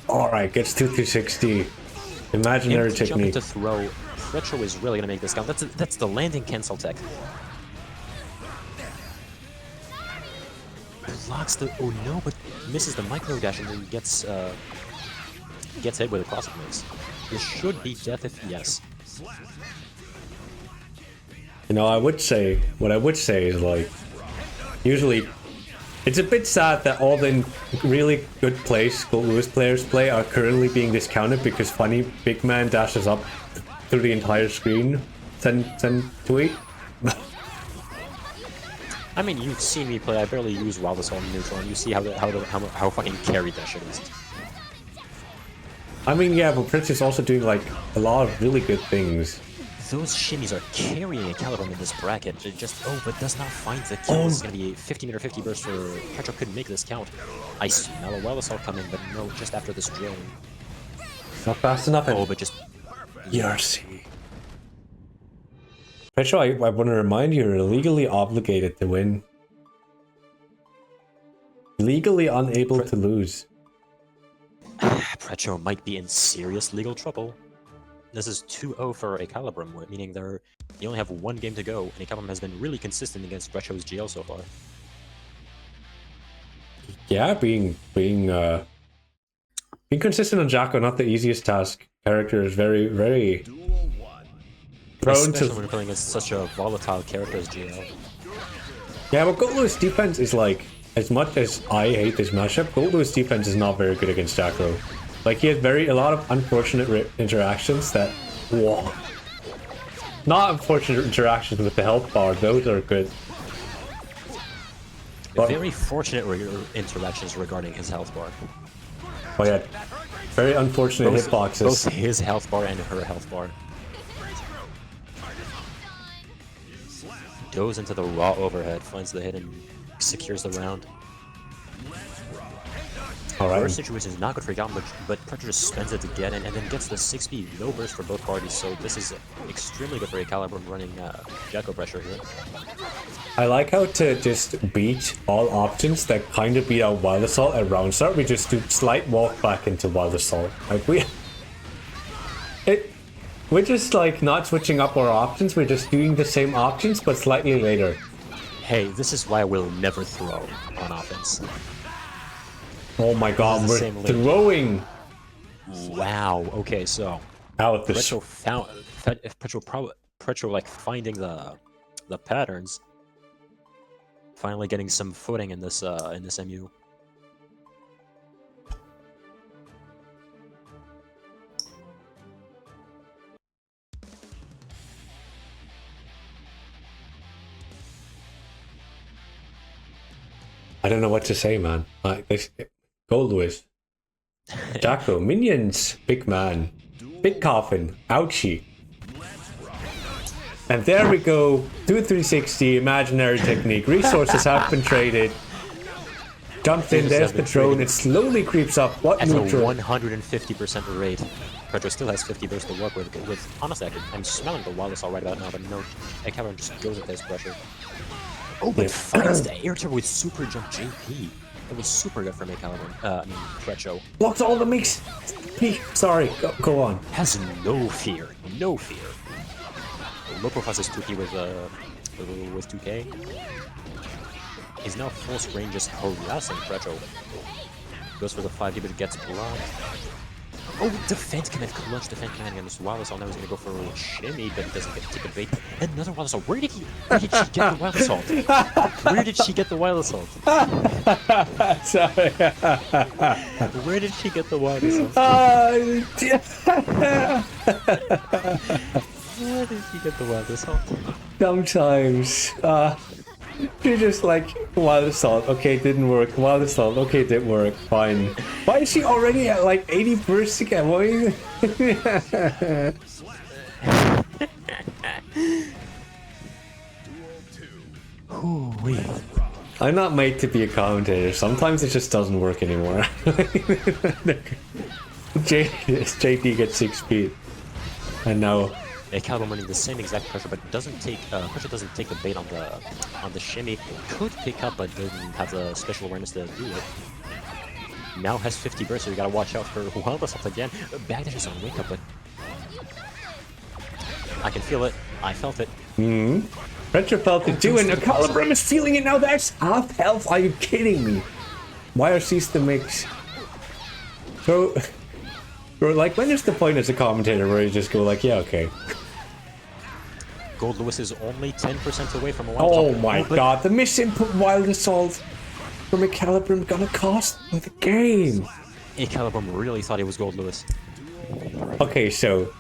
Alright, gets 2-360. Imaginary Empty jump technique. into throw. Precho is really gonna make this count. That's the landing cancel tech. Blocks the no, but misses the micro dash and then gets hit with a cross mix. This should be death if yes. You know, what I would say is like, usually, it's a bit sad that all the really good plays Gold Lewis players play are currently being discounted because funny big man dashes up through the entire screen. Send tweet. I mean, you've seen me play. I barely use Wild Assault in neutral, and you see how fucking carried that shit is. I mean, yeah, but Prince is also doing like a lot of really good things. Those shimmies are carrying Ecalebrum in this bracket. It just but does not find the kill. This is gonna be a 50 meter 50 burst for Precho. Couldn't make this count. I smell a Wild Assault coming, but no, just after this drone. Not fast enough. Oh, but just ERC. Precho, I want to remind you, you're legally obligated to win. Legally unable to lose. Precho might be in serious legal trouble. This is 2-0 for Ecalebrum, meaning they only have one game to go, and Ecalebrum has been really consistent against Precho's GL so far. Yeah, being consistent on Jacko, not the easiest task. Character is very prone Especially to. when you're playing against such a volatile character as GL. Yeah, but Gold Lewis defense is like, as much as I hate this matchup, Gold Lewis defense is not very good against Jacko. Like, he has a lot of unfortunate interactions that, whoa. Not unfortunate interactions with the health bar, those are good. But, Very fortunate interactions regarding his health bar. oh yeah, very unfortunate hitboxes. Both his health bar and her health bar. Goes into the raw overhead, finds the hit, and secures the round. Alright. First situation is not good for Ecalebrum, but Precho just spends it to get in, and then gets the 6B no burst for both parties, so this is extremely good for Ecalebrum running Jacko pressure here. I like how to just beat all options that kind of beat out Wild Assault at round start. We just do slight walk back into Wild Assault. Like we're just like not switching up our options. We're just doing the same options but slightly later. Hey, this is why we'll never throw on offense. Oh my god, we're throwing! Wow, okay, so Out this. Precho like finding the patterns, finally getting some footing in this MU. I don't know what to say, man. Like this, Gold Lewis, Jacko, minions, big man, big coffin, ouchie. And there we go, 2-360, imaginary technique. Resources have been traded. Jumped in, there's the drone, it slowly creeps up. What At neutral? a 150% rate. Precho still has 50 burst to work with. Honestly, I'm smelling the Wild Assault right about now, but no, Ecalebrum just goes into his pressure. Oh, but finds the air turbo with super jump JP. It was super good for Ecalebrum. I mean, Precho. Blocks all the mix. Sorry, go on. Has no fear. No fear. Low profile is 2K with 2K. He's now full screen just harassing Precho. Goes for the 5D, but it gets blocked. Oh, defense command, clutch defense command against Wild Assault. Now he's gonna go for a shimmy, but he doesn't get to take a bait. Another Wild Assault. Where did she get the Wild Assault? Where did she get the Wild Assault? Sorry. Where did she get the Wild Assault? Where did she get the Wild Assault? Sometimes, you're just like, Wild Assault, okay, didn't work. Wild Assault, okay, didn't work. Fine. Why is she already at like 80 bursts again? What is it? I'm not made to be a commentator. Sometimes it just doesn't work anymore. JD gets 6 feet. And now Ecalebrum running the same exact pressure, but doesn't take pressure doesn't take the bait on the shimmy. Could pick up, but doesn't have the special awareness to do it. Now has 50 burst, so you gotta watch out for wild assault again. Backdash is on wake up, but I can feel it. I felt it. Precho felt it too, and Ecalebrum is feeling it now. That's half health. Are you kidding me? Why are these the mix? So, bro, like, when is the point as a commentator where you just go like, yeah, okay. Gold Lewis is only 10% away from a wild Oh assault. my god, the misinput wild assault from Ecalebrum gonna cost me the game. Ecalebrum really thought it was Gold Lewis. Okay, so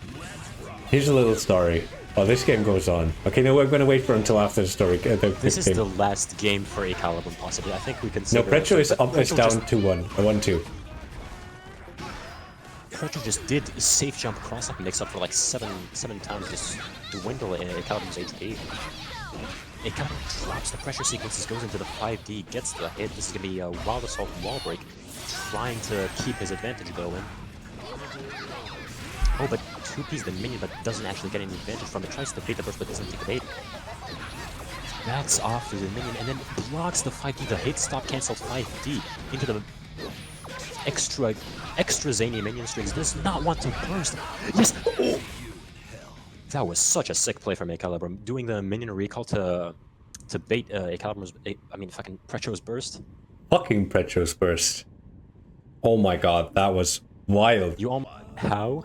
here's a little story. Oh, this game goes on. Okay, no, we're gonna wait for until after the story. This is the last game for Ecalebrum, possibly. I think we can. No, Precho is up, is down 2-1, 1-2. Precho just did safe jump cross up mix up for like seven times, just dwindle Ecalebrum's HP. Ecalebrum drops the pressure sequences, goes into the 5D, gets the hit. This is gonna be a wild assault wall break, trying to keep his advantage going. Oh, but 2P's the minion, but doesn't actually get any advantage from it. Tries to bait the burst, but doesn't take the bait. Backs off to the minion, and then blocks the 5D. The hit stop cancelled 5D into the extra zany minion strings. Does not want to burst. Yes! Oh! That was such a sick play from Ecalebrum. Doing the minion recall to bait Ecalebrum's, fucking Precho's burst. Fucking Precho's burst. Oh my god, that was wild. You almost... How?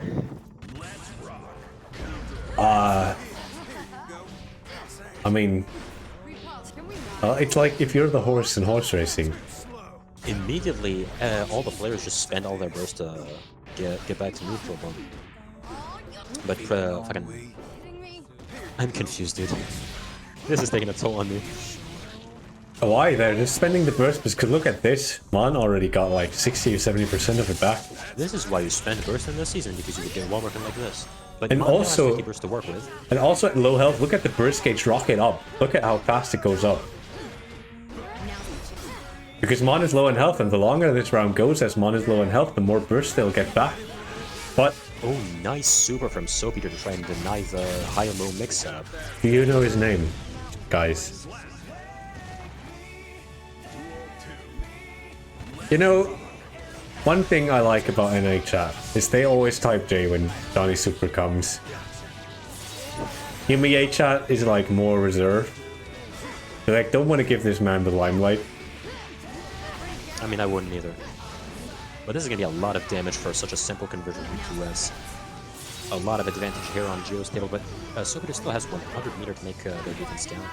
I mean, it's like if you're the horse in horse racing. Immediately, all the players just spend all their burst to get back to neutral, but fucking... I'm confused, dude. This is taking a toll on me. Why? They're just spending the burst because look at this. Mon already got like 60 or 70% of it back. This is why you spend burst in this season, because you would get wall working like this. But and also, has burst to work with. And also at low health, look at the burst gauge rocket up. Look at how fast it goes up. Because Mon is low in health, and the longer this round goes as Mon is low in health, the more burst they'll get back. But oh, nice super from Soapy to try and deny the high-low mix setup. Do you know his name, guys? You know, one thing I like about NA chat is they always type J when Johnny Super comes. NBA chat is like more reserved. They like don't want to give this man the limelight. I mean, I wouldn't either. But this is gonna be a lot of damage for such a simple conversion from 2S. A lot of advantage here on Geo's table, but Soapy still has 100 meter to make their defense down.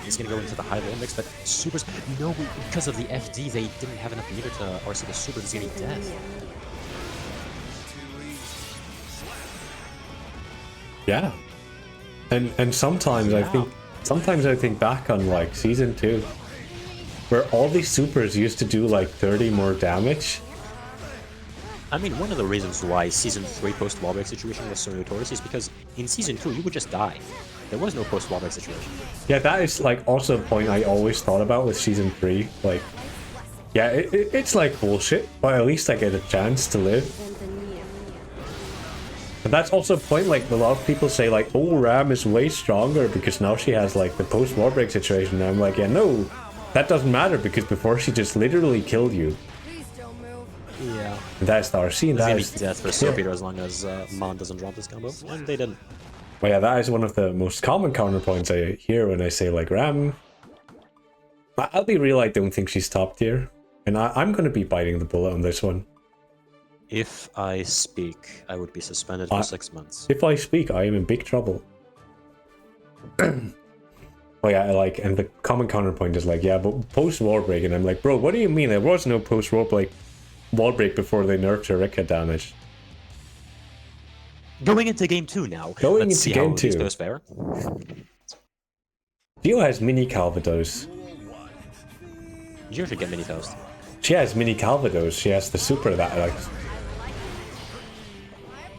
He's gonna go into the high-low mix, but supers... No, because of the FD, they didn't have enough meter to RC the super. This is gonna be death. Yeah. And sometimes I think back on like season 2, where all these supers used to do like 30 more damage. I mean, one of the reasons why Season 3 post-wall break situation was so notorious is because in Season 2, you would just die. There was no post-wall break situation. Yeah, that is like also a point I always thought about with Season 3. Like, yeah, it's like bullshit, but at least I get a chance to live. And that's also a point, like, a lot of people say, like, oh, Ram is way stronger because now she has, like, the post-wall break situation. And I'm like, yeah, no, that doesn't matter because before she just literally killed you. Yeah. And that's the RC, and that is death for Soapy as long as Mon doesn't drop this combo, and they didn't. Well, yeah, that is one of the most common counterpoints I hear when I say, like, Ram. I'll be real, I don't think she's top tier. And I'm going to be biting the bullet on this one. If I speak, I would be suspended for 6 months. If I speak, I am in big trouble. Oh yeah, like, and the common counterpoint is like, yeah, but post-wall break, and I'm like, bro, what do you mean? There was no post-wall break before they nerfed Eureka damage. Going into game 2 now. Going Let's into game 2. Goes fair. Geo has mini Calvados. You should get mini toast. She has mini Calvados. She has the super that like.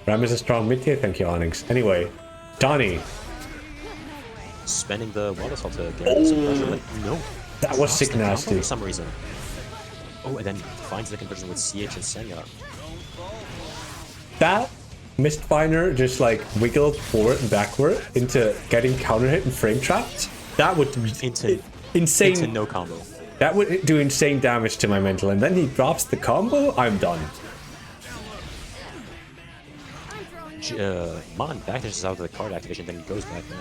Ram is a strong mid tier, thank you, Onyx. Anyway, Donnie. Spending the wall assault to get some pressure, but no. That was sick nasty. For some reason. Oh, and then finds the conversion with CH and Senga. that Mistfinder just like wiggled forward and backward into getting counter hit and frame trapped, that would do insane. Into no combo. That would do insane damage to my mental, and then he drops the combo, I'm done. Mon backdashes out of the card activation, then he goes back and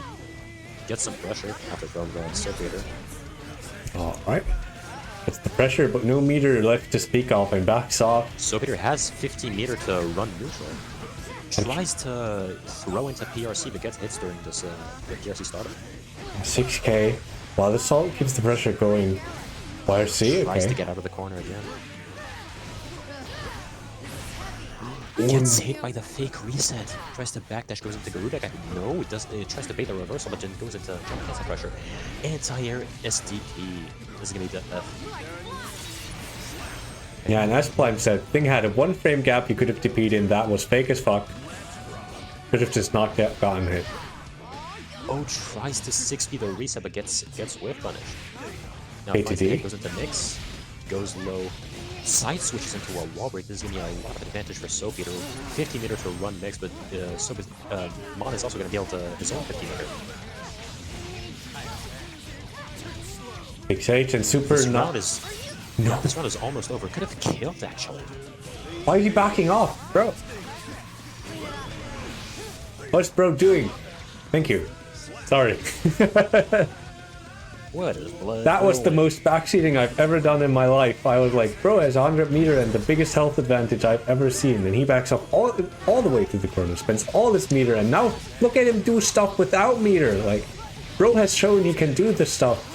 gets some pressure after throwing the Sopater. Alright. It's the pressure, but no meter left to speak of, and backs off. Sopater has 15 meter to run neutral. Tries to throw into PRC, but gets hits during this the PRC startup. 6k. While the salt keeps the pressure going. YRC, Tries to okay. get out of the corner again. Gets hit by the fake reset. Tries to backdash, goes into Garuda. No, it does. It tries to bait the reversal, but then goes into jump cancel pressure. Anti-air SDP. This is gonna be death. Yeah, and as Plime said, thing had a 1 frame gap you could have TP'd in, that was fake as fuck. Could have just not gotten hit. Oh, tries to 6p the reset, but gets whiff punished. Now ATD. hit, goes into mix, goes low, side switches into a wall break. This is gonna be a lot of advantage for Soapy to 50 meter to run mix, but Mon is also gonna be able to his own 50 meter. Big Sage and Super This not. round is this round is almost over. Could have killed actually. Why is he backing off, bro? What's bro doing? Thank you. Sorry. What is blood? That was the most backseating I've ever done in my life. I was like, bro has 100 meter and the biggest health advantage I've ever seen, and he backs up all the way to the corner, spends all this meter, and now look at him do stuff without meter. Like, bro has shown he can do this stuff.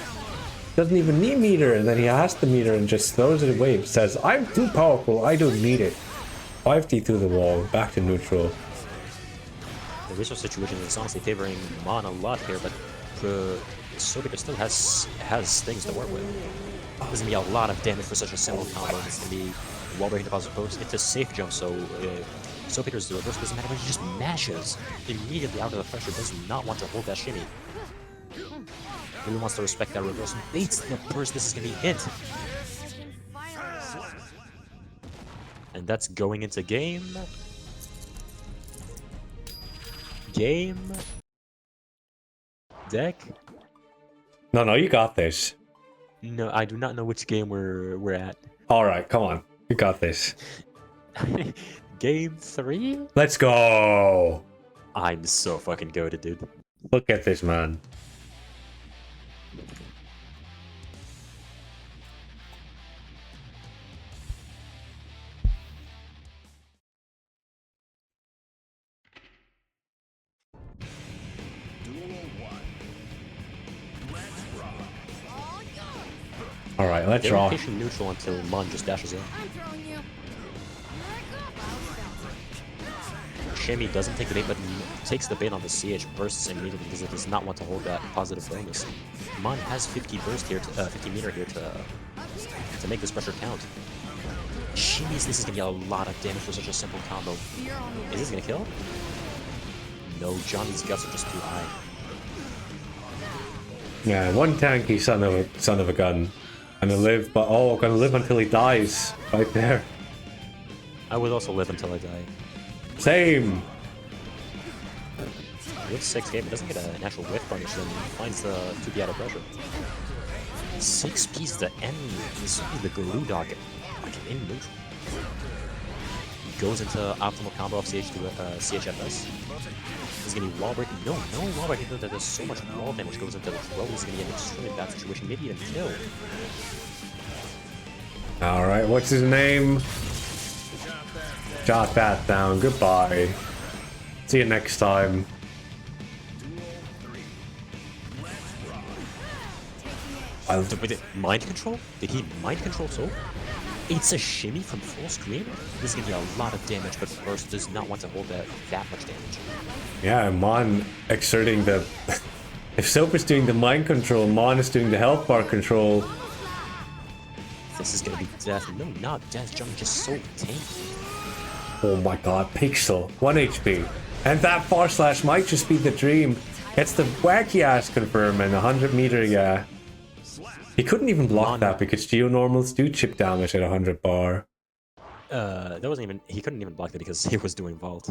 Doesn't even need meter, and then he has the meter and just throws it away. Says, I'm too powerful, I don't need it. 5D through the wall, back to neutral. The resource situation is honestly favoring Mon a lot here, but Soapy still has things to work with. This is gonna be a lot of damage for such a simple combo. It's gonna be wall breaking deposit post. It's a safe jump, so Soapy's reverse doesn't matter, but he just mashes immediately out of the pressure. Does not want to hold that shimmy. Really wants to respect that reverse. Baits the burst. This is gonna be hit. And that's going into game. Deck. No, you got this. No, I do not know which game we're at. All right, come on, you got this. Game 3? Let's go. I'm so fucking goated, dude. Look at this, man. All right, let's rock. Patient neutral until Mon just dashes in. Shimmy doesn't take the bait, but takes the bait on the CH, bursts immediately because it does not want to hold that positive bonus. Mon has 50 burst here, 50 meter here to make this pressure count. Shimmy's, this is gonna be a lot of damage for such a simple combo. Is this gonna kill? No, Johnny's guts are just too high. Yeah, one tanky son of a gun. Gonna live, but gonna live until he dies. Right there. I would also live until I die. Same. With 6 game, it doesn't get an actual whiff punish, then finds the 2p out of pressure. 6p's the enemy. This is the glue dog, like in neutral. Goes into optimal combo of CH to CHFS. He's gonna be wall breaking. No wall breaking. There's so much wall damage goes into the throw. He's gonna be in an extremely bad situation. Maybe even kill. All right, what's his name? Jot that down. Goodbye. See you next time. Wait, mind control? Did he mind control Soap? It's a shimmy from full screen? This is gonna be a lot of damage, but Burst does not want to hold that much damage. Yeah, Mon exerting the... If Soap is doing the mind control, Mon is doing the health bar control. This is gonna be death. No, not death. Jump just so tamed. Oh my god, Pixel. 1 HP. And that far slash might just be the dream. Gets the wacky ass confirm and 100 meter, yeah. He couldn't even block that because geonormals do chip damage at 100 bar. That wasn't even. He couldn't even block that because he was doing vault.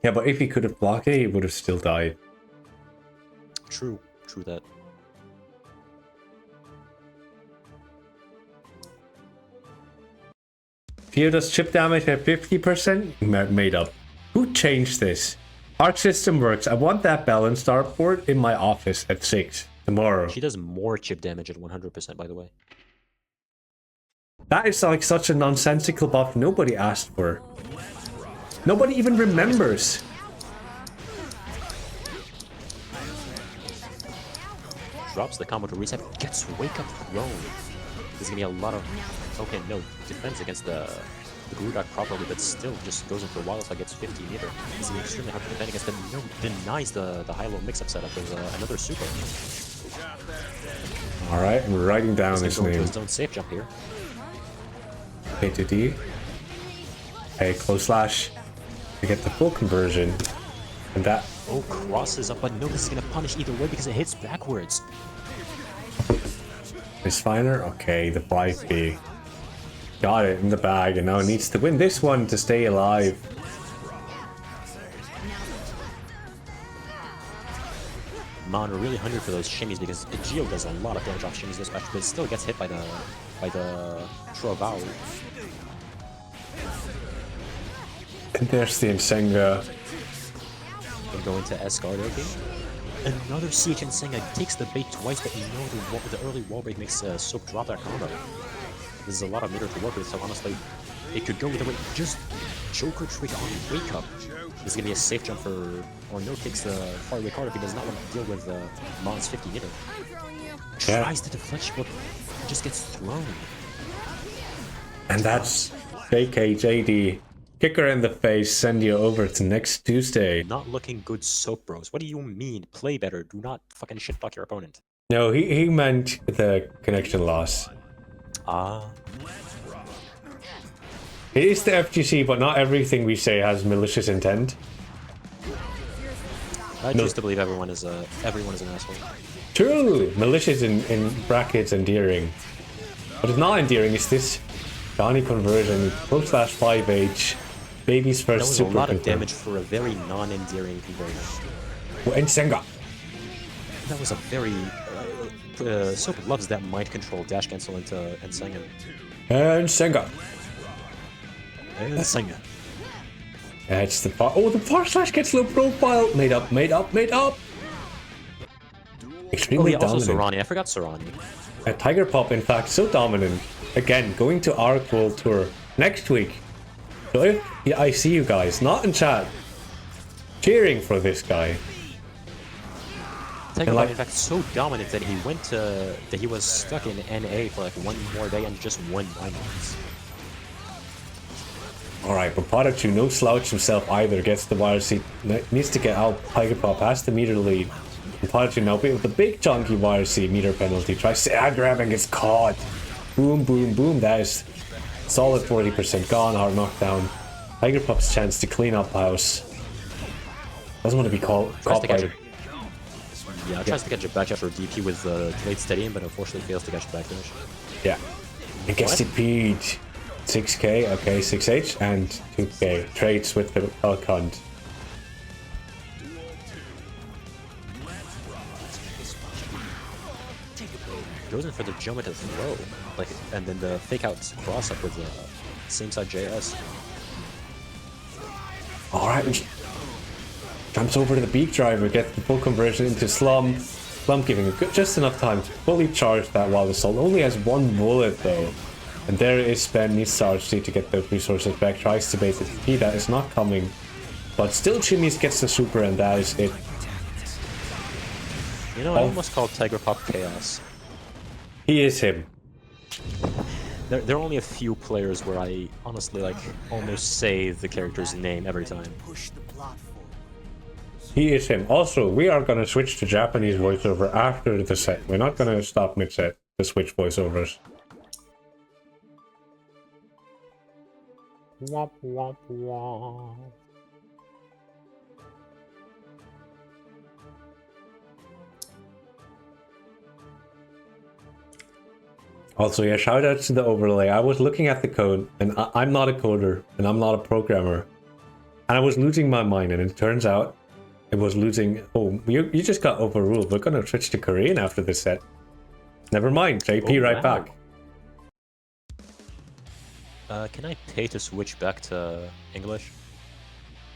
Yeah, but if he could have blocked it, he would have still died. True that. Here does chip damage at 50%? Made up. Who changed this? Arc system works. I want that balanced dartboard in my office at 6 tomorrow. She does more chip damage at 100%, by the way. That is like such a nonsensical buff nobody asked for. Nobody even remembers. Drops the combo to reset, gets wake up thrown. There's gonna be a lot of no defense against the Grudak properly, but still just goes into the wild, so gets 50 meter. This is gonna be extremely hard to defend against them. No, denies the high-low mix-up setup. There's another super. Alright, I'm writing down He's his gonna go name. into his own safe jump here. A to D. Hey, close slash to get the full conversion. And that. Oh, crosses up, but no, this is gonna punish either way because it hits backwards. Is finer? Okay, the 5B. Got it in the bag, and now it needs to win this one to stay alive. Mon really hungry for those shimmies because Geo does a lot of damage off shimmies this match, but it still gets hit by the Trovao. And there's the Nsenga. And go into Escardo game. Another CH Nsenga takes the bait twice, but you know the early wall break makes Soap drop that combo. This is a lot of meter to work with, so honestly, it could go either way. Just Joker trick on wake up. This is gonna be a safe jump for no takes the far away card if he does not want to deal with Mon's 50 meter. Yeah. Tries to deflect, but just gets thrown. And that's JKJD. Kicker in the face, send you over to next Tuesday. Not looking good, Soap Bros. What do you mean? Play better. Do not fucking shittalk your opponent. No, he meant the connection loss. Ah. It is the FGC, but not everything we say has malicious intent. I choose to believe everyone is an asshole. True! Malicious in brackets endearing. What is not endearing is this Johnny conversion, / 5H, baby's first That was super a lot of conversion. damage for a very non-endearing conversion. Oh, and Senga. That was a very... Soap loves that mind control dash cancel into Nsenga. And Senga. Nsenga. That's the part. Oh, the far slash gets low profile. Made up. Extremely Also dominant. Sorani. I forgot Sorani. TigerPop, in fact, so dominant. Again, going to Arc World Tour next week. So if I see you guys, not in chat, cheering for this guy. TigerPop, in fact, so dominant that he was stuck in NA for like one more day and just won 9 months. Alright, but Patachu, no slouch himself either, gets the wire seat, needs to get out. TigerPop has the meter lead. And Patachu now with the big chunky wire seat meter penalty, tries to grab and gets caught. Boom, boom, boom, that is solid 40% gone, hard knockdown. TigerPop's chance to clean up house. Doesn't want to be caught by... Yeah, tries to catch a back after DP with delayed steadying, but unfortunately fails to catch the back finish. Yeah. And gets DP'd. 6k, okay, 6h, and 2k. Trades with the Elkhunt. Goes in for the jump to throw, and then the fake out cross up with the same side JS. Alright, jumps over to the beak driver, gets the full conversion into Slump. Slump giving a just enough time to fully charge that while the Soul only has one bullet though. And there is Ben, needs RC to get those resources back, tries to bait the TP, that is not coming. But still Chimmies gets the super and that is it. You know, I almost called TigerPop Chaos. He is him. There are only a few players where I honestly almost say the character's name every time. He is him. Also, we are gonna switch to Japanese voiceover after the set. We're not gonna stop mid-set to switch voiceovers. Womp womp womp. Also, yeah, shout out to the overlay. I was looking at the code, and I'm not a coder, and I'm not a programmer. And I was losing my mind, and it turns out it was losing... Oh, you just got overruled. We're gonna switch to Korean after this set. Never mind, JP, right wow. back. Can I pay to switch back to English?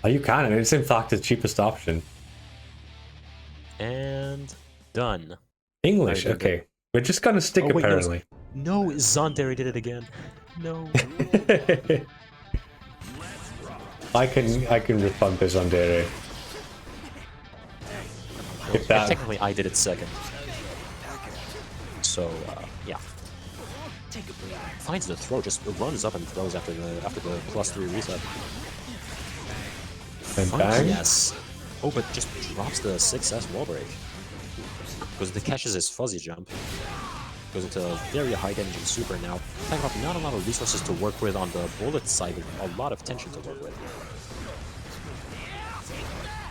Oh, you can, and it's in fact the cheapest option. And done. English, okay. We're just gonna stick, wait, apparently. No, Zandari did it again. No. I can refund this on Dere. If that... Technically, I did it second. So, yeah. Finds the throw, just runs up and throws after the +3 reset. And bang. Yes. Oh, but just drops the 6S wall break. Because it catches his fuzzy jump. Goes into a very high damage and super now. TigerPop, not a lot of resources to work with on the bullet side, but a lot of tension to work with.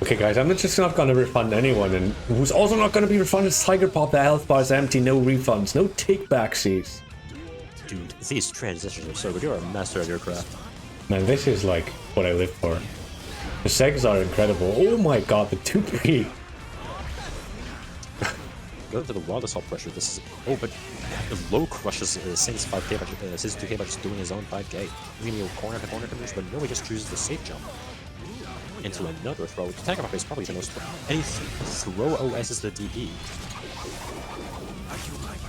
Okay, guys, I'm just not going to refund anyone, and who's also not going to be refunded is TigerPop. The health bar is empty, no refunds, no take-backsies. Dude, these transitions are so good. You're a master of your craft. Man, this is like what I live for. The segs are incredible. Oh my god, the 2P. Go to the wild assault pressure. This is... Oh, but the low crushes since 5k, but since 2k by just doing his own 5k. He's gonna be a corner to corner conversion, but no, he just chooses the safe jump into another throw. TigerPop is probably the most... Any throw OS is the DP.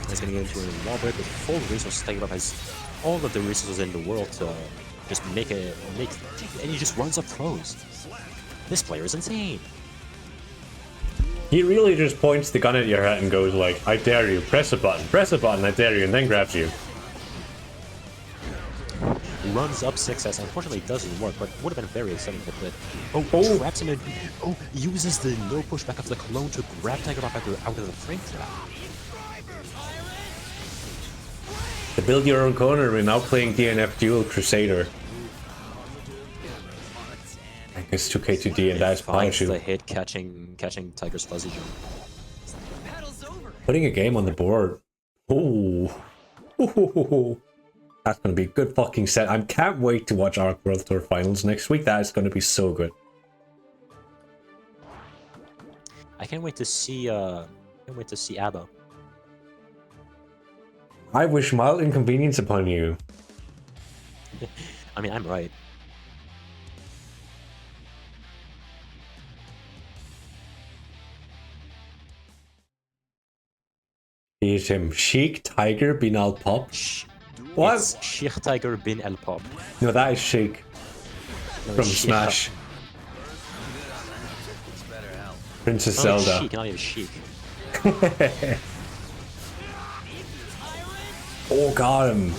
He's gonna get into a wall break with full resources. TigerPop has all of the resources in the world to just make... And he just runs up throws. This player is insane. He really just points the gun at your head and goes like, I dare you, press a button, I dare you, and then grabs you. Runs up 6S, unfortunately it doesn't work, but would have been very exciting if it did. Traps him in... Oh, uses the no pushback of the clone to grab TigerPop out of the frame trap. To build your own corner, we're now playing DNF Dual Crusader. I guess 2K2D, and that's Patachu. The hit catching Tiger's fuzzy jump. Putting a game on the board. Ooh. Ooh. That's gonna be a good fucking set. I can't wait to watch Arc World Tour Finals next week. That is gonna be so good. I can't wait to see ABBA. I wish mild inconvenience upon you. I mean, I'm right. He's him. Sheik, Tiger, Bin Al Pop. What? It's Sheikh Tiger Bin Al Pop. No, that is Sheik. No, From Smash. Princess Zelda. Sheik, not even Sheik. Oh, got him.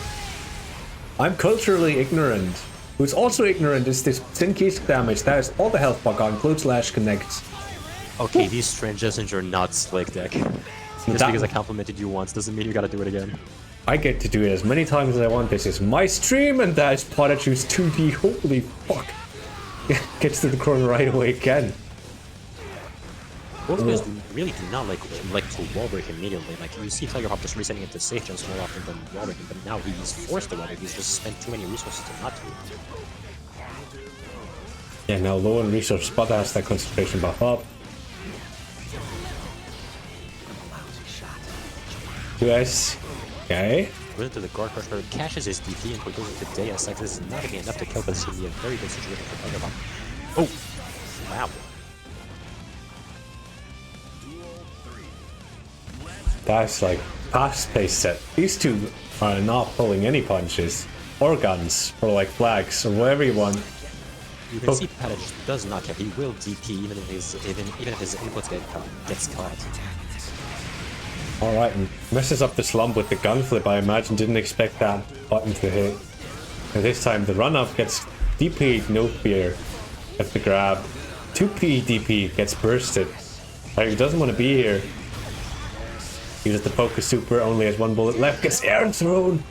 I'm culturally ignorant. Who's also ignorant is this Sinkisk damage. That is all the health bar on. Cloud Slash connects. Okay, these transitions are not slick, deck. Just because I complimented you once doesn't mean you gotta do it again. I get to do it as many times as I want. This is my stream, and that is Patachu's 2D. Holy fuck. Gets to the corner right away again. Both players really do not like to wall break immediately. Like, you see TigerPop just resetting into safe jumps more often than wall breaking, but now he's forced to wall break. He's just spent too many resources to not to. Yeah, now low on resource, but has that concentration buff up. 2S. Okay. Goes into the guard crush, but cashes his DP and goes into Deus. Like, this is not gonna be enough to kill, but this is gonna be a very good situation for TigerPop. Oh! Wow. That's like fast-paced set. These two are not pulling any punches, or guns, or like flags, or whatever you want. You can see Patachu does not care. He will DP even if his inputs gets caught. Alright, and messes up the slump with the gun flip. I imagine didn't expect that button to hit. And this time the run-up gets DP'd, no fear. At the grab. 2P DP gets bursted. Like, he doesn't want to be here. Uses the focus super, only has one bullet left, gets air thrown.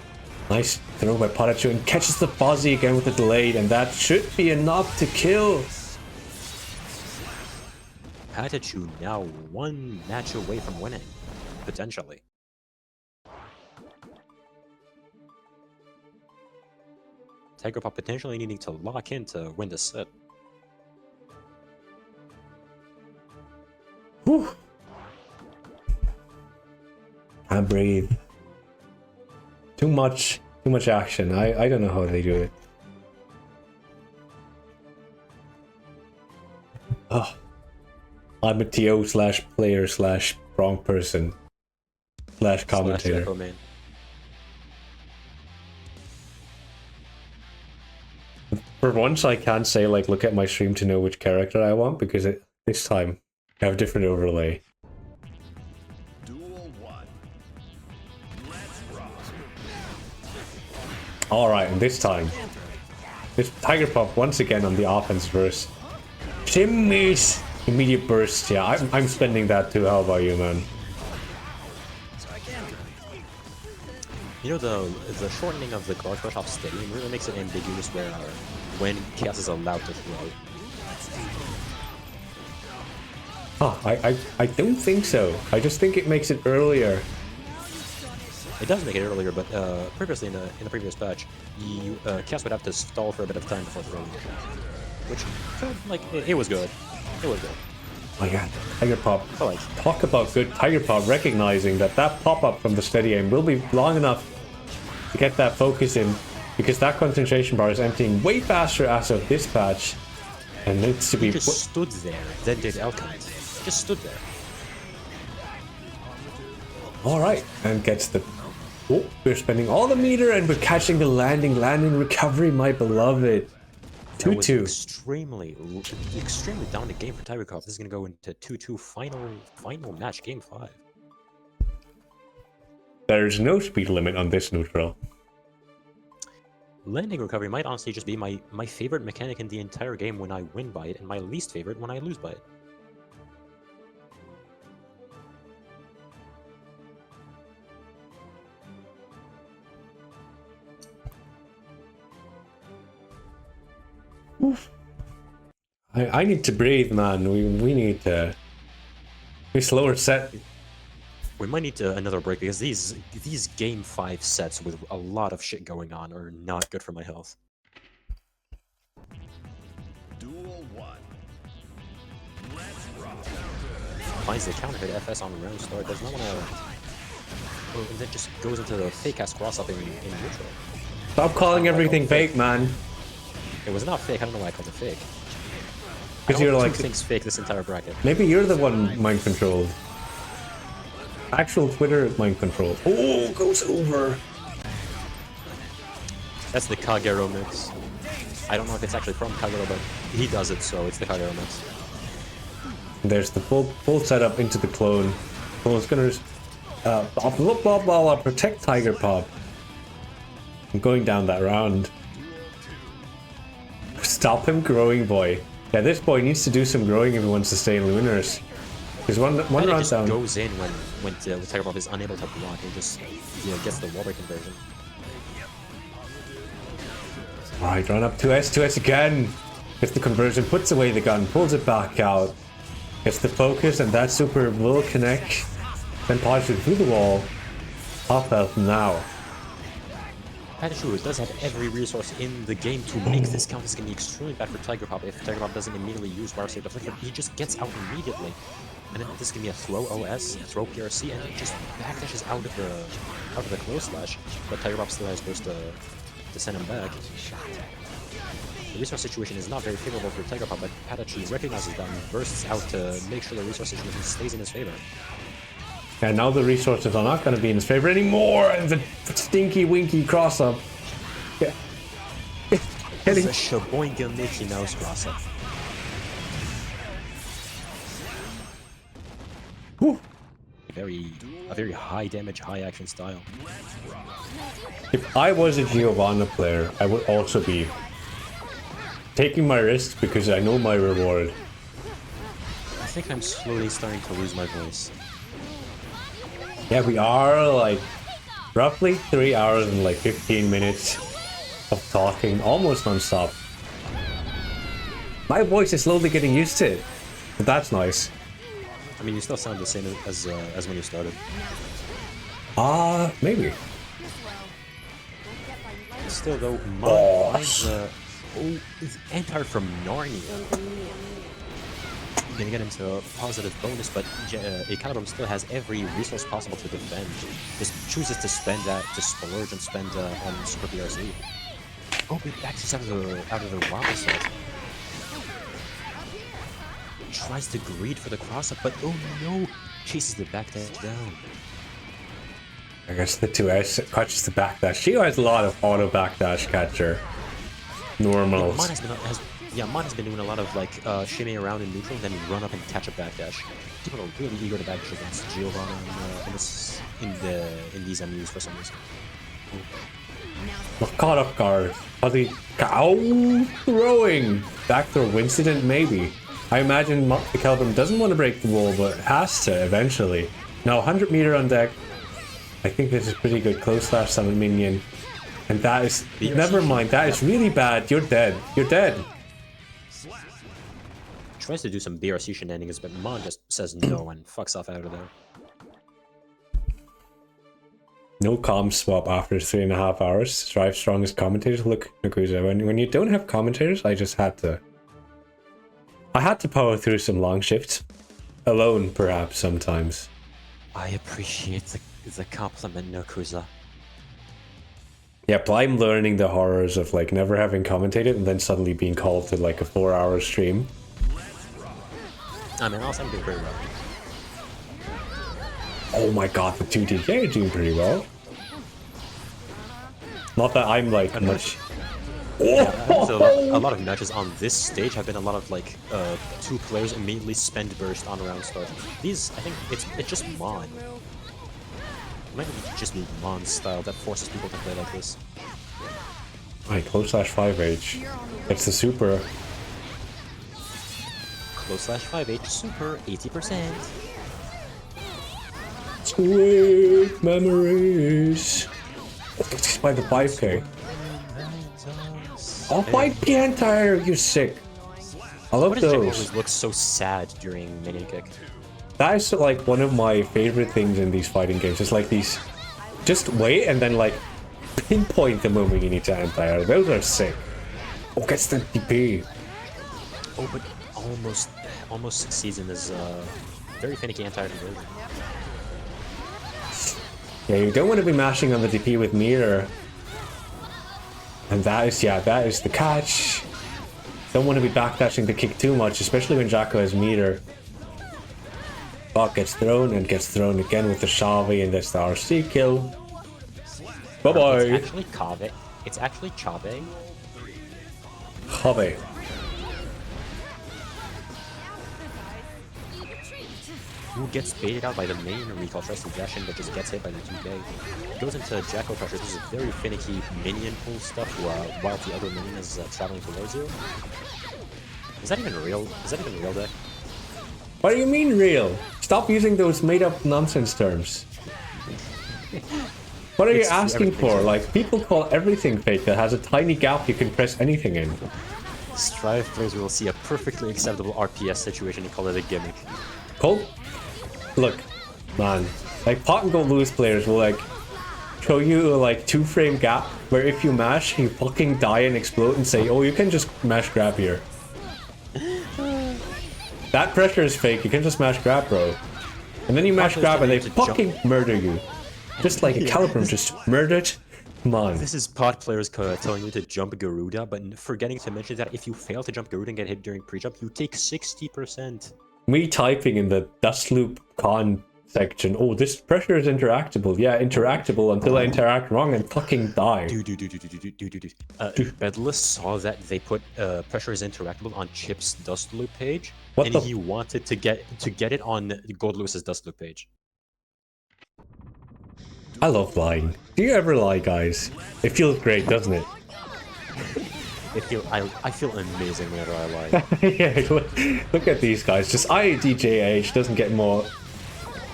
Nice throw by Patachu and catches the fuzzy again with the delayed, and that should be enough to kill. Patachu now one match away from winning, potentially. TigerPop potentially needing to lock in to win this set. Whew. Can't breathe. Too much action. I don't know how they do it. Oh. I'm a TO slash player slash wrong person slash commentator. For once, I can't say, like, look at my stream to know which character I want, because this time I have a different overlay. Alright, and this time, this TigerPop once again on the offense verse. Shimmies! Immediate burst, yeah, I'm spending that too. How about you, man? You know, the shortening of the guard push off stadium really makes it ambiguous where when Chaos is allowed to throw. Oh, I don't think so. I just think it makes it earlier. It does make it earlier, but previously in the previous patch, Chaos would have to stall for a bit of time before throwing, which it was good. It was good. Oh yeah, TigerPop. Oh, like, talk about good TigerPop recognizing that pop-up from the steady aim will be long enough to get that focus in, because that concentration bar is emptying way faster as of this patch, and needs to be. He just stood there, then did Elkant. Just stood there. All right, and gets the. Oh, we're spending all the meter and we're catching the landing recovery, my beloved. 2-2. Extremely dominant game for TigerPop. This is going to go into 2-2 final match, game 5. There's no speed limit on this neutral. Landing recovery might honestly just be my favorite mechanic in the entire game when I win by it, and my least favorite when I lose by it. I need to breathe, man. We need to. We slower set. We might need another break, because these game 5 sets with a lot of shit going on are not good for my health. Duel 1. Let's rock. Finds the counter hit FS on round start. Does not want to. Oh, and then just goes into the fake ass cross up in neutral. Stop calling everything fake, man. It was not fake. I don't know why I called it fake. Because you're like. Things fake this entire bracket. Maybe you're the one mind controlled. Actual Twitter mind control. Oh, goes over. That's the Kagero mix. I don't know if it's actually from Kagero, but he does it, so it's the Kagero mix. There's the full setup into the clone. Well, it's gonna protect TigerPop. I'm going down that round. Stop him growing, boy. Yeah, this boy needs to do some growing if he wants to stay in winners. Because one round just down. Goes in when TigerPop is unable to block and just gets the wall break conversion. Alright, run up 2S again. Gets the conversion, puts away the gun, pulls it back out. Gets the focus, and that super will connect. Then Patachu through the wall. Half health now. Patachu does have every resource in the game to make this count. This is going to be extremely bad for TigerPop if TigerPop doesn't immediately use Wire Save Deflector. He just gets out immediately. And then this is going to be a throw OS, throw PRC, and it just backdashes out of the close slash. But TigerPop still has supposed to send him back. The resource situation is not very favorable for TigerPop, but Patachu recognizes that and bursts out to make sure the resource situation stays in his favor. And now the resources are not going to be in his favor anymore, and the stinky winky cross up. Yeah. It's a Shaboinga Mickey Mouse cross up. Whew. A very high damage, high action style. If I was a Giovanna player, I would also be taking my risks because I know my reward. I think I'm slowly starting to lose my voice. Yeah, we are like roughly 3 hours and like 15 minutes of talking almost non-stop. My voice is slowly getting used to it, but that's nice. I mean, you still sound the same as when you started. Maybe. still though. Oh, Mine's it's Antar from Narnia. Gonna get into a positive bonus, but Ecalebrum still has every resource possible to defend. Just chooses to spend that, to splurge and spend on Super BRZ. Oh, but actually out of the Wobble set. Tries to greed for the cross-up, but oh no! Chases the backdash down. I guess the 2S catches the backdash. She has a lot of auto backdash catcher. Normals. Mine has been doing a lot of like shimmy around in neutral, then run up and catch a backdash. People are really eager to backdash against Giovanna in these MUs for some reason. Well, caught off guard. Throwing! Back throw incident, maybe. I imagine Ecalebrum doesn't want to break the wall, but has to eventually. Now 100 meter on deck. I think this is pretty good. Close slash summon minion. And that is... Never mind, that is really bad. You're dead. You're dead. Tries to do some BRC shenanigans, but Mon just says no and fucks off out of there. No comm swap after 3.5 hours. Strive strongest commentators. Look, Nakuza, when you don't have commentators, I just had to... I had to power through some long shifts. Alone, perhaps, sometimes. I appreciate the compliment, Nakuza. Yeah, but I'm learning the horrors of like never having commentated and then suddenly being called to like a 4-hour stream. I mean, also I'm doing pretty well. Oh my god, the 2D, yeah, you're doing pretty well. Not that I'm like much... Yeah, so a lot of matches on this stage have been a lot of like two players immediately spend burst on round start. These, I think it's just Mon. It might just be Mon's style that forces people to play like this. Right, close slash 5H. It's the super. Close slash 5H super 80%. Sweet memories. It's by the 5K. Oh my Gantire, you sick. I love What does Jack those. always look so sad during minion kick? That is like one of my favorite things in these fighting games. It's like these, just wait and then like pinpoint the moment you need to anti-air. Those are sick. Oh, gets the DP. Oh, but almost succeeds in this very finicky anti-air conversion. Yeah, you don't want to be mashing on the DP with meter. And that is, yeah, that is the catch. Don't want to be backdashing the kick too much, especially when Jacko has meter. Bot gets thrown and gets thrown again with the Shavi, and that's the RC kill. Bye bye. It's actually Kave. It's actually Chabe. Hobby. Who gets baited out by the main recall, tries to dash in but just gets hit by the 2K. Goes into Jacko pressure. This is very finicky minion pull stuff while the other minion is traveling towards you. Is that even real? Is that even real deck? What do you mean real? Stop using those made up nonsense terms. What are you asking for? Like, people call everything fake that has a tiny gap you can press anything in. Strive players will see a perfectly acceptable RPS situation and call it a gimmick. Cool. Look, man, like pot and gold lose players will like show you a like 2-frame gap where if you mash, you fucking die and explode and say, oh, you can just mash grab here. That pressure is fake, you can just mash grab, bro. And then you mash grab and they fucking murder you. Just like Ecalebrum just murdered. Come on. This is pot players telling you to jump Garuda, but forgetting to mention that if you fail to jump Garuda and get hit during pre-jump, you take 60%. Me typing in the dust loop con section, oh, this pressure is interactable. Yeah, interactable until I interact wrong and fucking die. Bedless saw that they put pressure is interactable on Chip's dust loop page, What and the he wanted to get it on Gold Lewis's dust loop page. I love lying. Do you ever lie, guys? It feels great, doesn't it? I feel amazing whenever I lie. Yeah, look at these guys. Just IDJH doesn't get more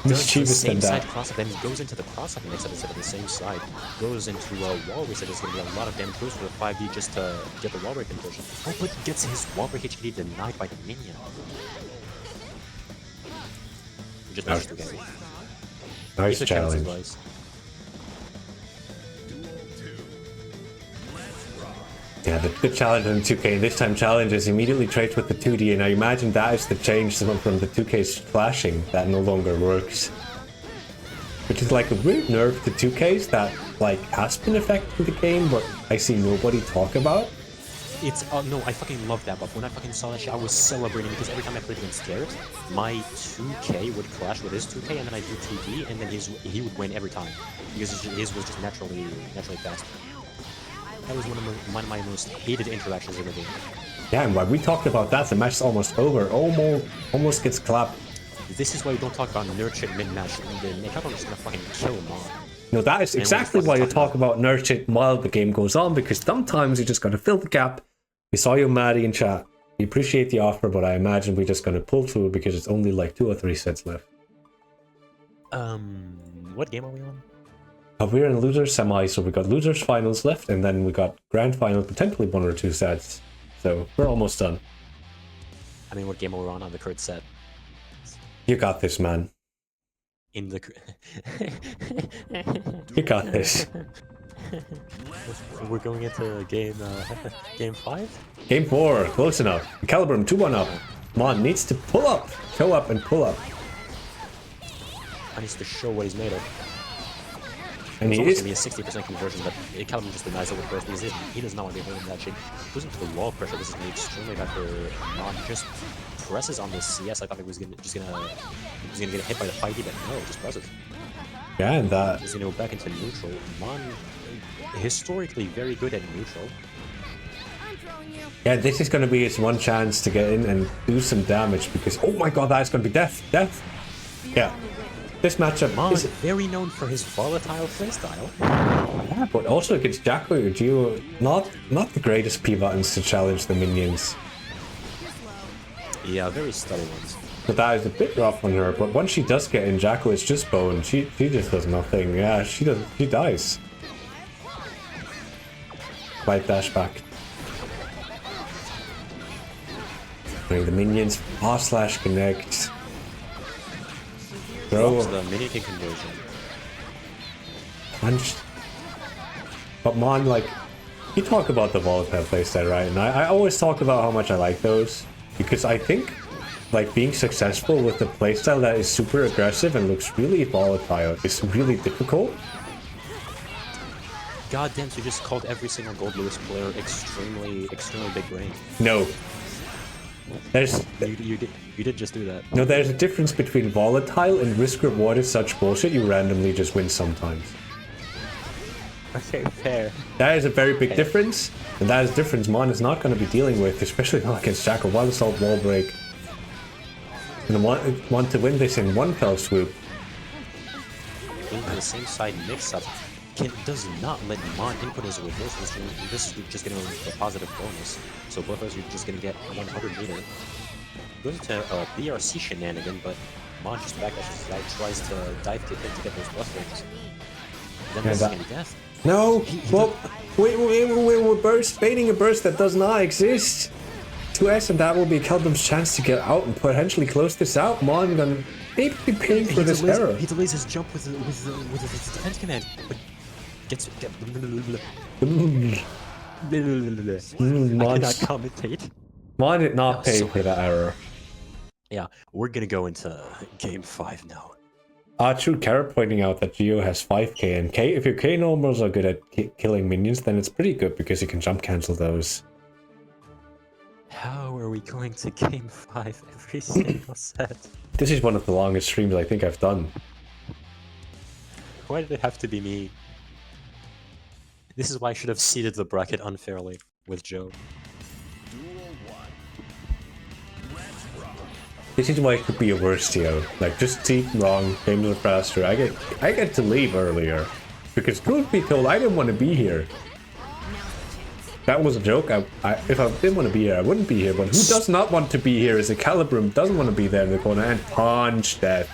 mischievous than that. Cross-up, then he goes into the cross-up and makes it instead of the same side. Goes into wall reset. There's going to be a lot of damage. Goes for the 5D just to get the wall break conversion. Oh, but gets his wall break HKD denied by the minion. He just managed to get it. Nice challenge. Yeah, the challenge in 2K, this time challenge is immediately trades with the 2D, and I imagine that is the change from the 2K's flashing that no longer works. Which is like a weird nerf to 2K's that like has been affecting the game, but I see nobody talk about. It's no, I fucking love that buff. When I fucking saw that shit, I was celebrating because every time I played against Garrett, my 2K would clash with his 2K, and then I do 2D, and then he would win every time because his was just naturally faster. That was one of my most hated interactions in the game. Yeah, and while we talked about that, the match is almost over. Almost gets clapped. This is why you don't talk about nurtured mid-match. The Ecalebrum is gonna fucking kill him off. No, that is exactly why you talk about nurtured while the game goes on, because sometimes you just gotta fill the gap. We saw you, Mattie, in chat. We appreciate the offer, but I imagine we're just gonna pull through because it's only like 2 or 3 sets left. What game are we on? We're in losers semi, so we got losers finals left, and then we got grand final, potentially 1 or 2 sets. So we're almost done. I mean, what game are we on the current set? You got this, man. In the... You got this. We're going into game 5? Game 4, close enough. Ecalebrum 2-1 up. Mon needs to pull up. Show up and pull up. I needs to show what he's made of. And he It's is... going to be a 60% conversion, but Ecalebrum just denies it with burst because he does not want to be holding that shit. Goes into the wall pressure. This is going to be extremely bad for Mon. Just presses on the CS. I thought he was gonna get hit by the fighty, but no, just presses. Yeah, and that... He's going to go back into neutral. Mon, historically very good at neutral. Yeah, this is going to be his one chance to get in and do some damage because... Oh my god, that is going to be death. Death. Yeah. This matchup Mon is very known for his volatile playstyle. Yeah, but also against Jacko or Geo, not the greatest P buttons to challenge the minions. Yeah, very stubborn ones. But that is a bit rough on her, but once she does get in, Jacko is just bone. She just does nothing. Yeah, she dies. Light dash back. Bring the minions, / connect. Throw. The mini kick conversion. Punch. But Mon, like, you talk about the volatile playstyle, right? And I always talk about how much I like those. Because I think, like, being successful with a playstyle that is super aggressive and looks really volatile is really difficult. God damn, so you just called every single Gold Lewis player extremely big brain. No. There's... You did just do that. No, there's a difference between volatile and risk reward is such bullshit you randomly just win sometimes. Okay, fair. That is a very big difference, and that is a difference Mon is not going to be dealing with, especially not against Jacko. Wild Assault, Wall Break. And want to win this in one fell swoop. Being on the same side mix-up does not let Mon input his reversals. This is just going to be a positive bonus. So both of us are just going to get 100 meter. Goes into a BRC shenanigan, but Mon just backdashes out, tries to dive kick in to get those plus rings. Then this is going to be death. No! Well, we're baiting a burst that does not exist! 2S, and that will be Ecalebrum's chance to get out and potentially close this out. Mon gonna maybe be paying for this error. He delays his jump with his defense command, but gets... I cannot commentate. Mon did not pay for that error. Yeah, we're gonna go into game 5 now. True, Carrot pointing out that Geo has 5k, and if your K normals are good at killing minions, then it's pretty good because you can jump cancel those. How are we going to game 5 every single set? This is one of the longest streams I think I've done. Why did it have to be me? This is why I should have seeded the bracket unfairly with Joe. This is why it could be a worse Geo. Like, just seed wrong, games are faster. I get to leave earlier. Because truth be told, I didn't want to be here. That was a joke. If I didn't want to be here, I wouldn't be here. But who does not want to be here is Ecalebrum doesn't want to be there in the corner and punch that.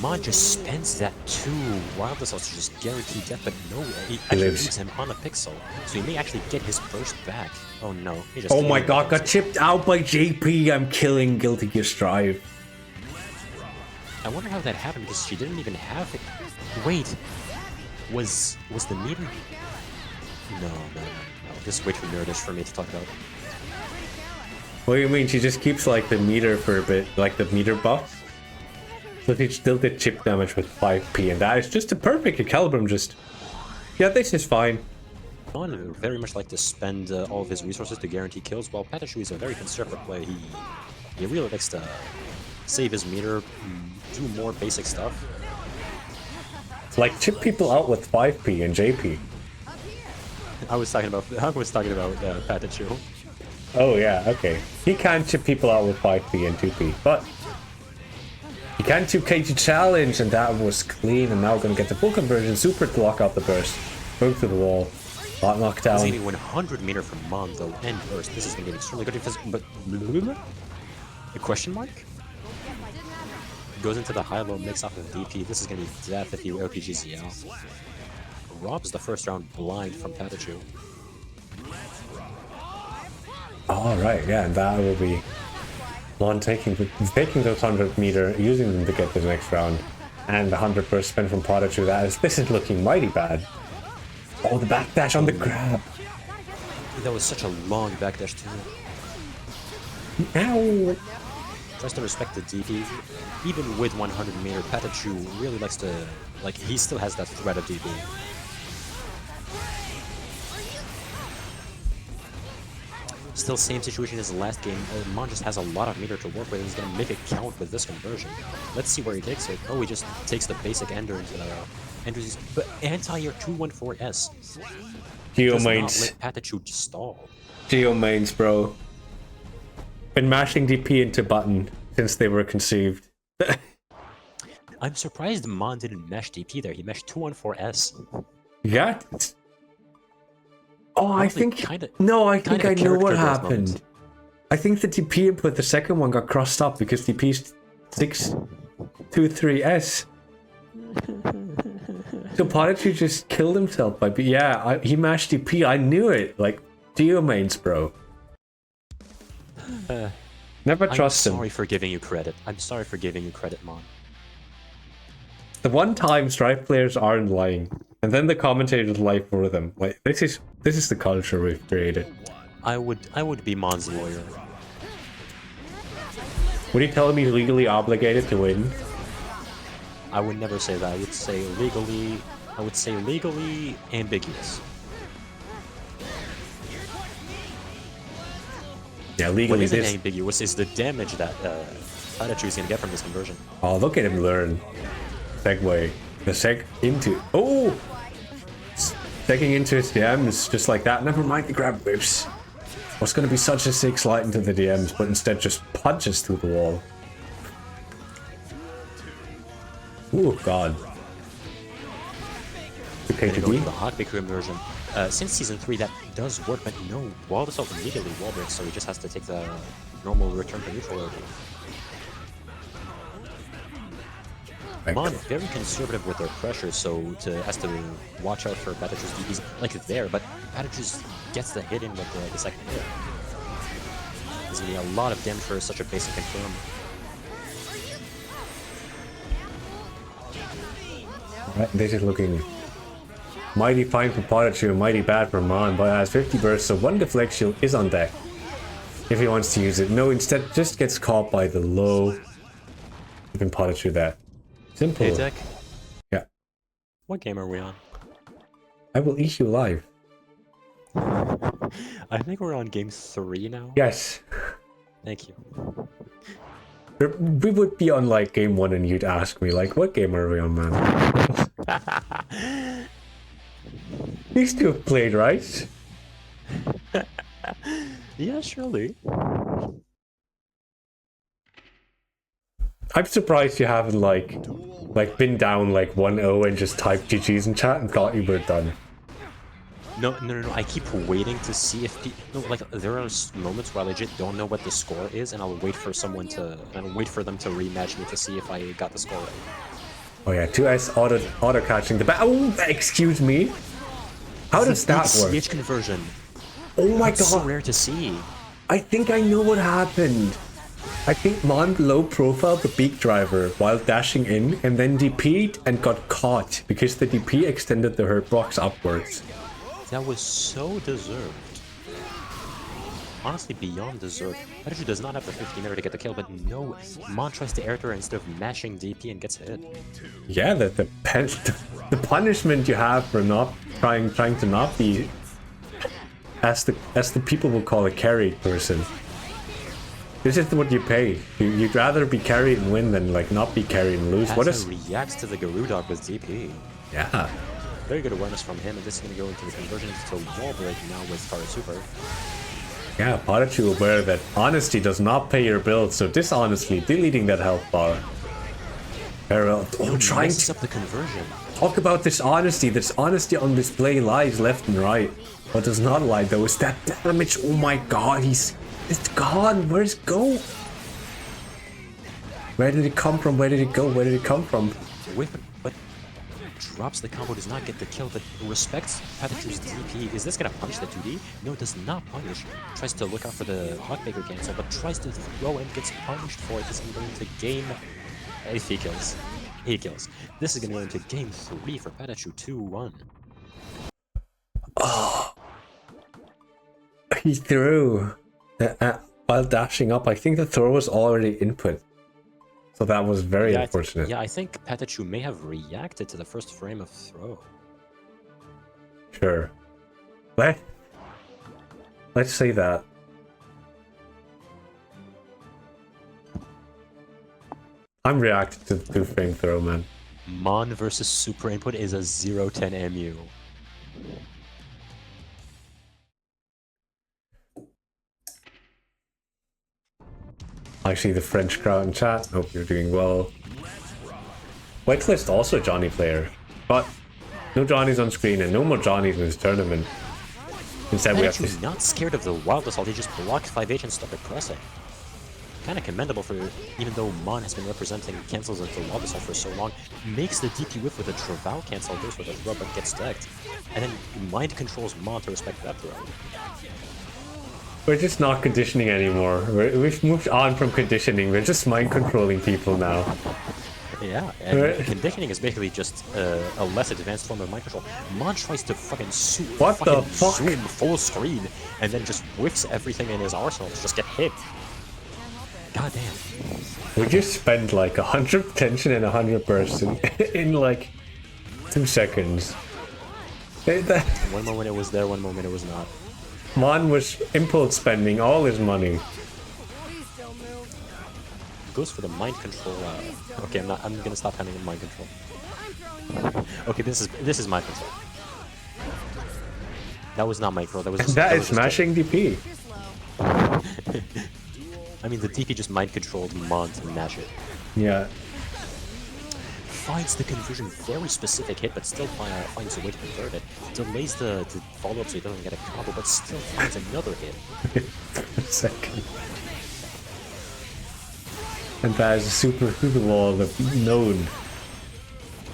Mon just spends that 2 Wild Assaults to just guarantee death, but no, he actually leaves him on a pixel. So he may actually get his burst back. Oh no. He just my god, got chipped out by JP. I'm killing Guilty Gear Strive. I wonder how that happened because she didn't even have it. Wait. Was the meter... No. This is way too nerdish for me to talk about. What do you mean? She just keeps like the meter for a bit, like the meter buff. So she still did chip damage with 5p, and that is just a perfect Ecalebrum. Just, yeah, this is fine. Mon would very much like to spend all of his resources to guarantee kills, while Patachu is a very conservative play. He really likes to save his meter, do more basic stuff. Like chip people out with 5p and JP. I was talking about Patachu. Oh yeah, okay. He can chip people out with 5p and 2p, but he can 2kg challenge, and that was clean. And now we're gonna get the full conversion, super to lock out the burst, move to the wall, not knockdown. He's getting 100 meter from Mon though, and burst. This is gonna be extremely good defense, but a question mark? Goes into the high-low mix off of DP. This is gonna be death if he RPGs the out. Robs the first round blind from Patachu. Alright, yeah, and that will be Mon taking those 100 meter, using them to get the next round. And the 100 burst spin from Patachu. This is looking mighty bad. Oh, the backdash on the grab. That was such a long backdash too. Ow! Tries to respect the DP. Even with 100 meter, Patachu really likes to, like, he still has that threat of DP. Still same situation as the last game. Mon just has a lot of meter to work with, and he's gonna make it count with this conversion. Let's see where he takes it. Oh, he just takes the basic Ender into the Ender's, but anti-air 214S. Geo Does not mains. let Patachu stall. Geo mains, bro. Been mashing DP into button since they were conceived. I'm surprised Mon didn't mesh DP there. He meshed 214S. Yeah. Oh, I think kinda, I think I know what happened. Moment. I think the DP input, the second one, got crossed up because DP's 623S. So Patachu just killed himself by he mashed DP. I knew it. Like, Geo mains, bro. Never trust him. I'm sorry for giving you credit. I'm sorry for giving you credit, Mon. The one time Strife players aren't lying, and then the commentators lie for them. Like, this is the culture we've created. I would be Mon's lawyer. Would you tell him he's legally obligated to win? I would never say that. I would say legally ambiguous. Yeah, What legally isn't this. ambiguous is the damage that Patachu is gonna get from this conversion. Oh, look at him learn. Segway. The seg into. Oh! Segging into his DMs just like that. Never mind the grab whips. Was going to be such a sick slide into the DMs, but instead just punches through the wall. Oh, God. Okay, to Go be. to the Hotbake conversion. Since season 3, that does work, but no, wall assault immediately wall breaks, so he just has to take the normal return to neutral order. Mon very conservative with their pressure, so has to watch out for Patachu's DPs like there, but Patachu gets the hit in with the second hit. There's gonna be a lot of damage for such a basic confirm. Alright, this is looking mighty fine for Patachu and mighty bad for Mon, but has 50 bursts, so one deflect shield is on deck if he wants to use it. No, instead just gets caught by the low. Giving Patachu that. Simple. Hey, Tech. Yeah. What game are we on? I will eat you alive. I think we're on game 3 now. Yes. Thank you. We would be on like game 1 and you'd ask me like, what game are we on, man? These two have played, right? Yeah, surely. I'm surprised you haven't like been down like 1-0 and just typed GG's in chat and thought you were done. No. I keep waiting to see if there are moments where I legit don't know what the score is, and I'll wait for them to rematch me to see if I got the score right. Oh yeah, 2S auto catching the back. Oh, excuse me. How does that work? CH conversion. Oh my That's so god. rare to see. I think I know what happened. I think Mon low profiled the beak driver while dashing in and then DP'd and got caught because the DP extended the hurt box upwards. That was so deserved. Honestly, beyond deserved. Patachu does not have the 15 error to get the kill, but no, Mon tries to air to her instead of mashing DP and gets hit. Yeah, the punishment you have for not trying to not be as the people will call a carried person. This is what you pay. You'd rather be carried and win than like not be carried and lose. What is reacts to the Garudok with DP? Yeah. Very good awareness from him, and this is going to go into the conversion to wall break now with Kara Super. Yeah, Patachu aware that honesty does not pay your bills, so dishonestly deleting that health bar. Trying to up the conversion. Talk about dishonesty. There's honesty on display, lies left and right. What does not lie though is that damage. Oh my god, it's gone. Where's it go? Where did it come from? Where did it go? Where did it come from? Whip, but drops the combo, does not get the kill, but respects Patachu's DP. Is this gonna punish the 2D? No, does not punish. Tries to look out for the Hawkmaker cancel, but tries to throw and gets punished for it. This is going to game. If he kills. He kills. This is gonna go into game 3 for Patachu 2-1. Oh. He threw while dashing up. I think the throw was already input. So that was very unfortunate. I think Patachu may have reacted to the first frame of throw. Sure. Let's say that. I'm reacting to the 2-frame throw, man. Mon versus Super Input is a 0-10 MU. I see the French crowd in chat. Hope you're doing well. Whitelist also Johnny player, but no Johnny's on screen and no more Johnny's in this tournament. Instead, we have to. Not scared of the Wild Assault. He just blocked 5H and started pressing. Kind of commendable for, even though Mon has been representing cancels into Wild Assault for so long, makes the DP whiff with a Travail cancel, goes with a throw but gets decked, and then mind controls Mon to respect that throw. We're just not conditioning anymore. We've moved on from conditioning. We're just mind controlling people now. Yeah, and conditioning is basically just a less advanced form of mind control. Mon tries to fucking zoom full screen and then just whiffs everything in his arsenal to just get hit. God damn. We just spent like 100 tension and 100 person in like 2 seconds. One moment it was there, one moment it was not. Mon was impulse spending all his money. Goes for the mind control. Okay, I'm gonna stop handling mind control. Okay, this is mind control. That was not micro. That was. Just, that is smashing DP. I mean, the DP just mind controlled Mon to mash it. Yeah. Finds the conversion, very specific hit, but still finds a way to convert it. Delays the follow-up so he doesn't get a combo, but still finds another hit. For a second. And that is a super wall known.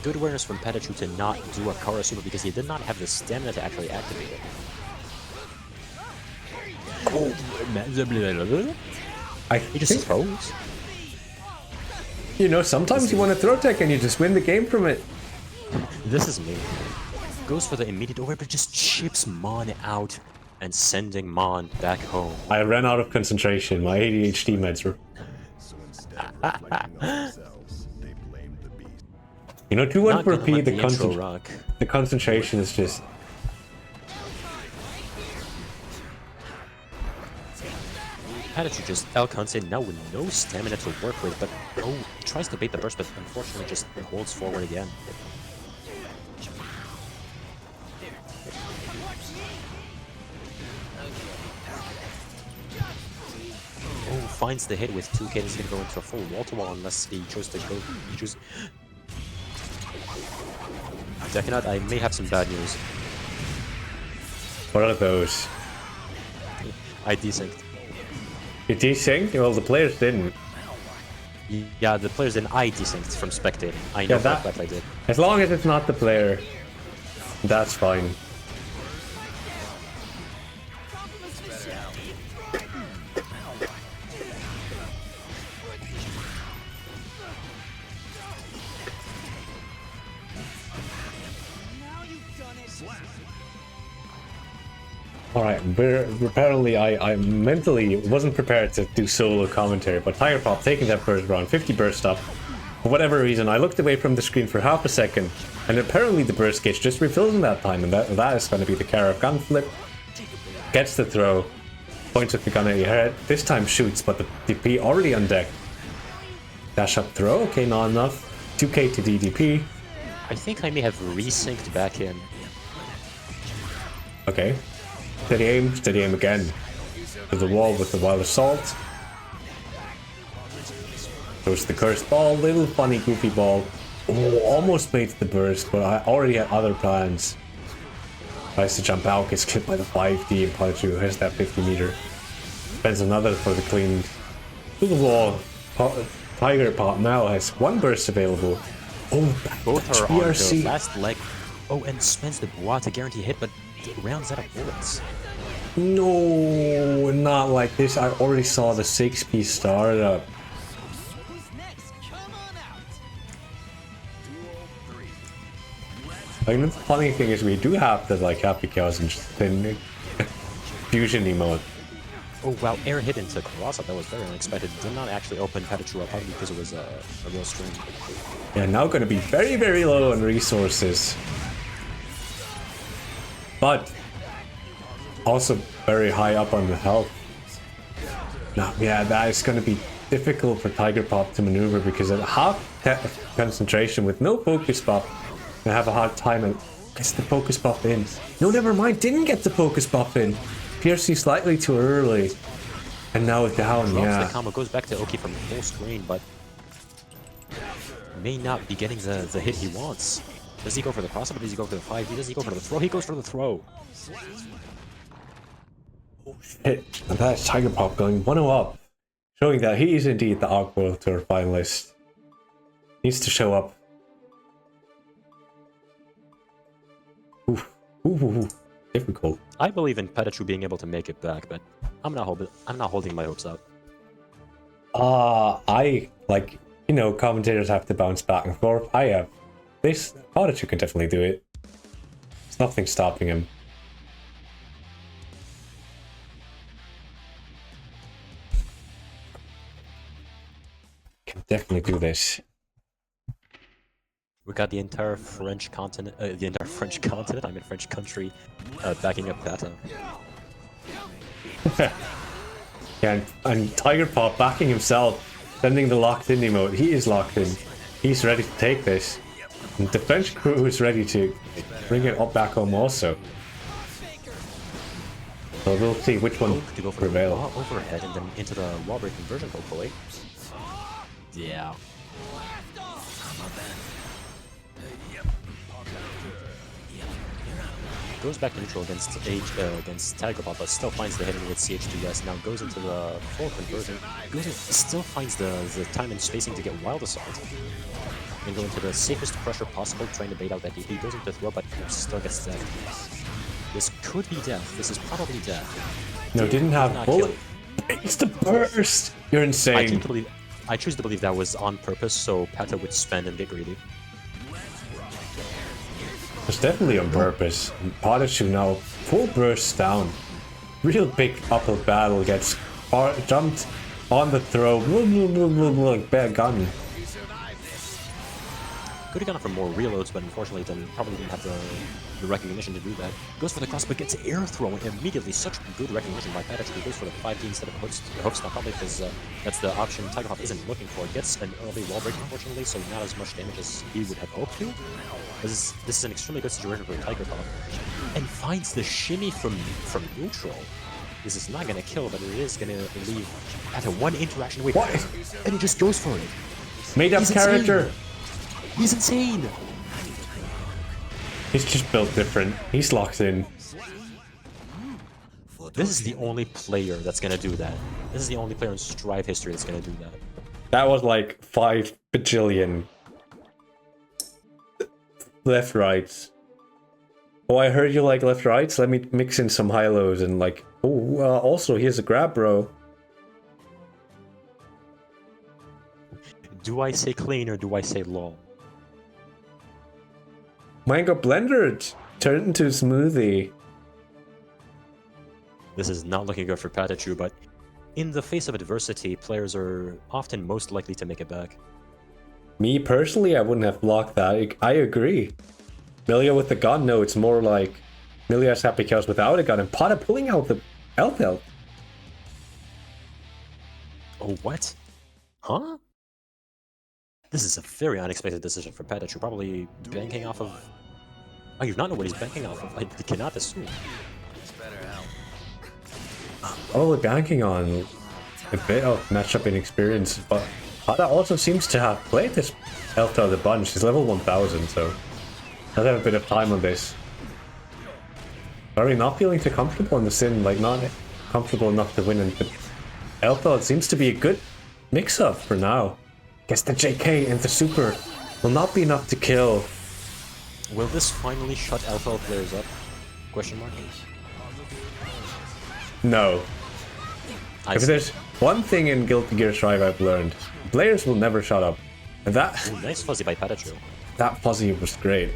Good awareness from Patachu to not do a Kara Super because he did not have the stamina to actually activate it. He just throws. You know, sometimes you want to throw tech and you just win the game from it. This is me. Goes for the immediate over, but just chips Mon out and sending Mon back home. I ran out of concentration. My ADHD meds were. You know, 2-1 for P, the concentration is just. Patachu just outcounts it now with no stamina to work with, but tries to bait the burst, but unfortunately just holds forward again. Finds the hit with 2K. He's gonna go into a full wall-to-wall unless he chose to go. Decanut, I may have some bad news. What are those? I desynced. You desynced? Well, the players didn't. Yeah, the players didn't. I desynced from spectating. I know that I did. As long as it's not the player, that's fine. Alright, apparently I mentally wasn't prepared to do solo commentary, but TigerPop taking that first round, 50 burst up. For whatever reason, I looked away from the screen for half a second, and apparently the burst gauge just refills in that time, and that is going to be the Carrot gun flip. Gets the throw, points with the gun at your head, this time shoots, but the DP already on deck. Dash up throw, okay, not enough. 2k to DDP. I think I may have resynced back in. Okay. Steady aim again. To the wall with the Wild Assault. Goes the cursed ball, little funny goofy ball. Oh, almost made the burst, but I already had other plans. Tries to jump out, gets clipped by the 5D, and Patachu has that 50 meter. Spends another for the clean. To the wall. TigerPop now has one burst available. Oh, Both that's are on BRC. the last leg. Oh, and spends the bois to guarantee hit, but it rounds out of bullets. No, not like this. I already saw the 6-piece startup. Like, the funny thing is we do have the like happy cows and thin fusion emote. Oh wow, air hit into Colossal. That was very unexpected. Did not actually open Patachu up probably because it was a real stream. Yeah, now going to be very, very low on resources. But also very high up on the health. Now, yeah, that is going to be difficult for TigerPop to maneuver because at half concentration with no focus buff, I have a hard time and gets the focus buff in. No, never mind, didn't get the focus buff in. PRC slightly too early. And now down, Drops yeah. the combo, goes back to Oki from full screen, but may not be getting the hit he wants. Does he go for the crossover? Does he go for the 5D? Does he go for the throw? He goes for the throw. Hit. And that's TigerPop going 1-0 up. Showing that he is indeed the ARC World Tour finalist. Needs to show up. Oof. Ooh. Difficult. I believe in Patachu being able to make it back, but I'm not holding my hopes out. I like, you know, commentators have to bounce back and forth. I have this. Patachu can definitely do it. There's nothing stopping him. Can definitely do this. We got the entire French continent, I mean French country, backing up Pata. Yeah, and TigerPop backing himself, sending the locked in emote. He is locked in. He's ready to take this. And the French crew is ready to bring it up back home also. So we'll see which one To go for prevails. the overhead and then into the wall break conversion, hopefully. Yeah. Goes back to neutral against TigerPop, but still finds the hidden with CH2S. Now goes into the full conversion. Still finds the time and spacing to get Wild Assault. Then go into the safest pressure possible, trying to bait out that DP. Goes into throw, but still gets dead. This could be death. This is probably death. No, didn't have bullet. It's the burst. You're insane. I choose to believe that was on purpose, so Pata would spend and get greedy. It's definitely on purpose. Patachu now full burst down. Real big uphill battle, gets jumped on the throw. Bad gun. Could have gone for more reloads, but unfortunately then probably didn't have the recognition to do that. Goes for the cross, but gets air thrown immediately. Such good recognition by Patachu. Goes for the 5D instead of hook stop, probably because that's the option TigerPop isn't looking for. Gets an early wall break, unfortunately, so not as much damage as he would have hoped to. This is an extremely good situation for TigerPop. And finds the shimmy from neutral. This is not going to kill, but it is going to leave Pata one interaction away. What? And he just goes for it. Made up He's character. Insane. He's insane. He's just built different. He's locked in. This is the only player that's gonna do that. This is the only player in Strive history that's gonna do that. That was like 5 bajillion. Left rights. Oh, I heard you like left rights. Let me mix in some high lows and like. Oh, also here's a grab, bro. Do I say clean or do I say lol? Mine got blended. Turned into a smoothie. This is not looking good for Patachu, but in the face of adversity, players are often most likely to make it back. Me personally, I wouldn't have blocked that. I agree. Milia with the gun? No, it's more like Milia's happy chaos without a gun and Pata pulling out the L-Belt. Oh, what? Huh? This is a very unexpected decision for Patachu, probably banking off of... I do not know what he's banking off of. I cannot assume. Probably banking on a bit of matchup inexperience, but Pata also seems to have played this L-Belt a bunch. He's level 1000, so does have a bit of time on this. Are we not feeling too comfortable in the Sin? Like, not comfortable enough to win, and L-Belt seems to be a good mix-up for now. Guess the JK and the Super will not be enough to kill. Will this finally shut LFL players up? Question mark? No. If there's one thing in Guilty Gear Strive I've learned, players will never shut up. And that... Ooh, nice fuzzy by Patachu. That fuzzy was great.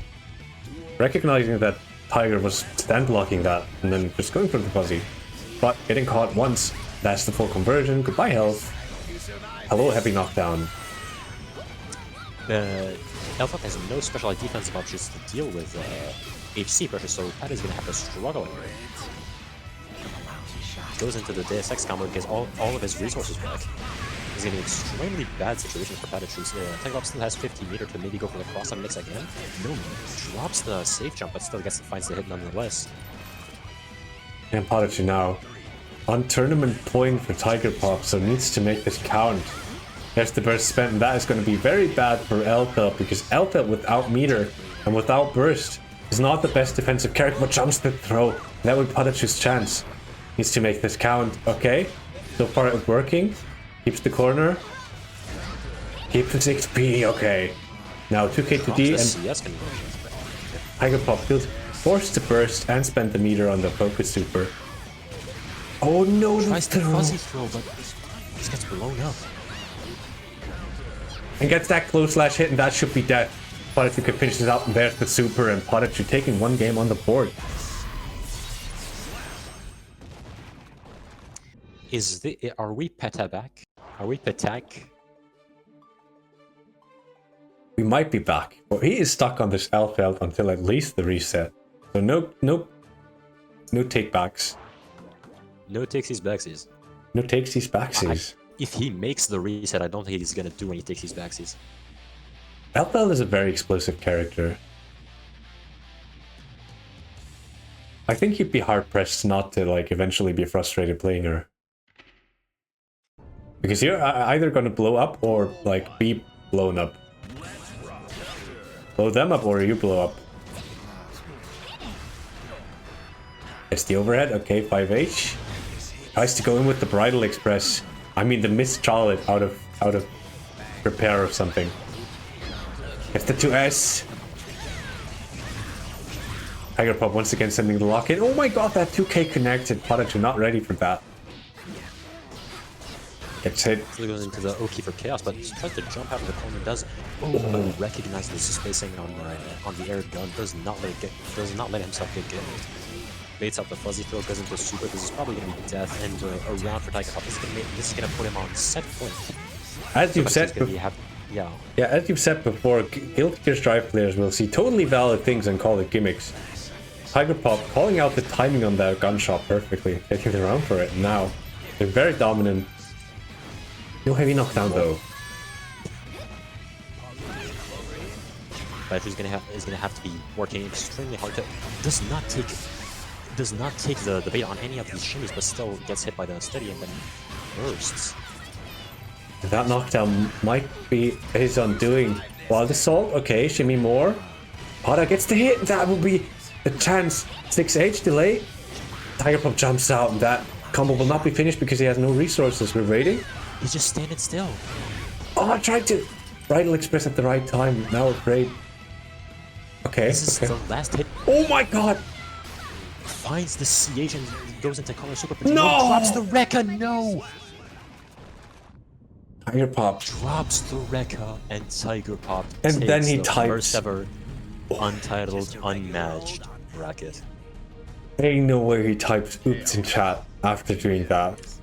Recognizing that Tiger was stand blocking that and then just going for the fuzzy. But getting caught once, that's the full conversion. Goodbye health. Hello heavy knockdown. Elfop has no specialized defensive options to deal with HC pressure, so Pat is going to have to struggle here. Goes into the Deus Ex combo and gets all of his resources back. It's going to be an extremely bad situation for Patachu. TigerPop still has 50 meter to maybe go for the cross-up mix again. No, drops the safe jump, but still finds the hit nonetheless. And Patachu now on tournament point for TigerPop, so needs to make this count. There's the burst spent, and that is going to be very bad for L-Belt, because L-Belt without meter and without burst is not the best defensive character, but jumps the throw. That would Patachu's chance. Needs to make this count. Okay, so far it's working. Keeps the corner. Keeps his XP. Okay. Now 2k to D and TigerPop feels forced to burst and spend the meter on the focus super. Oh no, tries the fuzzy throw, but this gets blown up. And gets that close slash hit, and that should be death. Patachu can finish this out, and there's the super, and Patachu taking one game on the board. Are we Peta back? Are we Patak? We might be back, but he is stuck on this L-Belt until at least the reset. So no take backs. No takesies backsies. No takesies backsies. If he makes the reset, I don't think he's gonna do any takesies backsies. L-Belt is a very explosive character. I think he'd be hard-pressed not to, like, eventually be frustrated playing her. Because you're either gonna blow up or, like, be blown up. Blow them up or you blow up. It's the overhead, okay, 5H. Tries to go in with the Bridal Express. I mean, the missed Charlotte out of repair or something. It's the 2S. TigerPop once again sending the lock in. Oh my god, that 2K connected. Patachu not ready for that. Gets hit. So he goes into the Oki for chaos, but tries to jump out of the corner. Does recognizes the spacing on the air gun. Does not let himself get killed. Baits out the fuzzy throw, goes into super. This is probably going to be death and a round for TigerPop. This is going to put him on set point. As you've said, as you've said before, Guilty Gear Strive players will see totally valid things and call it gimmicks. TigerPop calling out the timing on that gunshot perfectly, taking the round for it. Now they're very dominant. No heavy knockdown though. But he's gonna have to be working extremely hard to does not take the bait on any of these shimmies, but still gets hit by the steady and then bursts. That knockdown might be his undoing. Wild Assault, okay, shimmy more. Pata gets the hit, that will be the chance. 6H delay. TigerPop jumps out, and that combo will not be finished because he has no resources. We're waiting. He's just standing still. Oh, I tried to Bridal Express at the right time. Now afraid. Okay. This is the last hit. Oh my god! Finds the CH and goes into color super. No! Drops the Rekka. No. TigerPop drops the Rekka and TigerPop. And then he the types first ever Untitled Unmatched bracket. Ain't no way he types oops in chat. after doing that.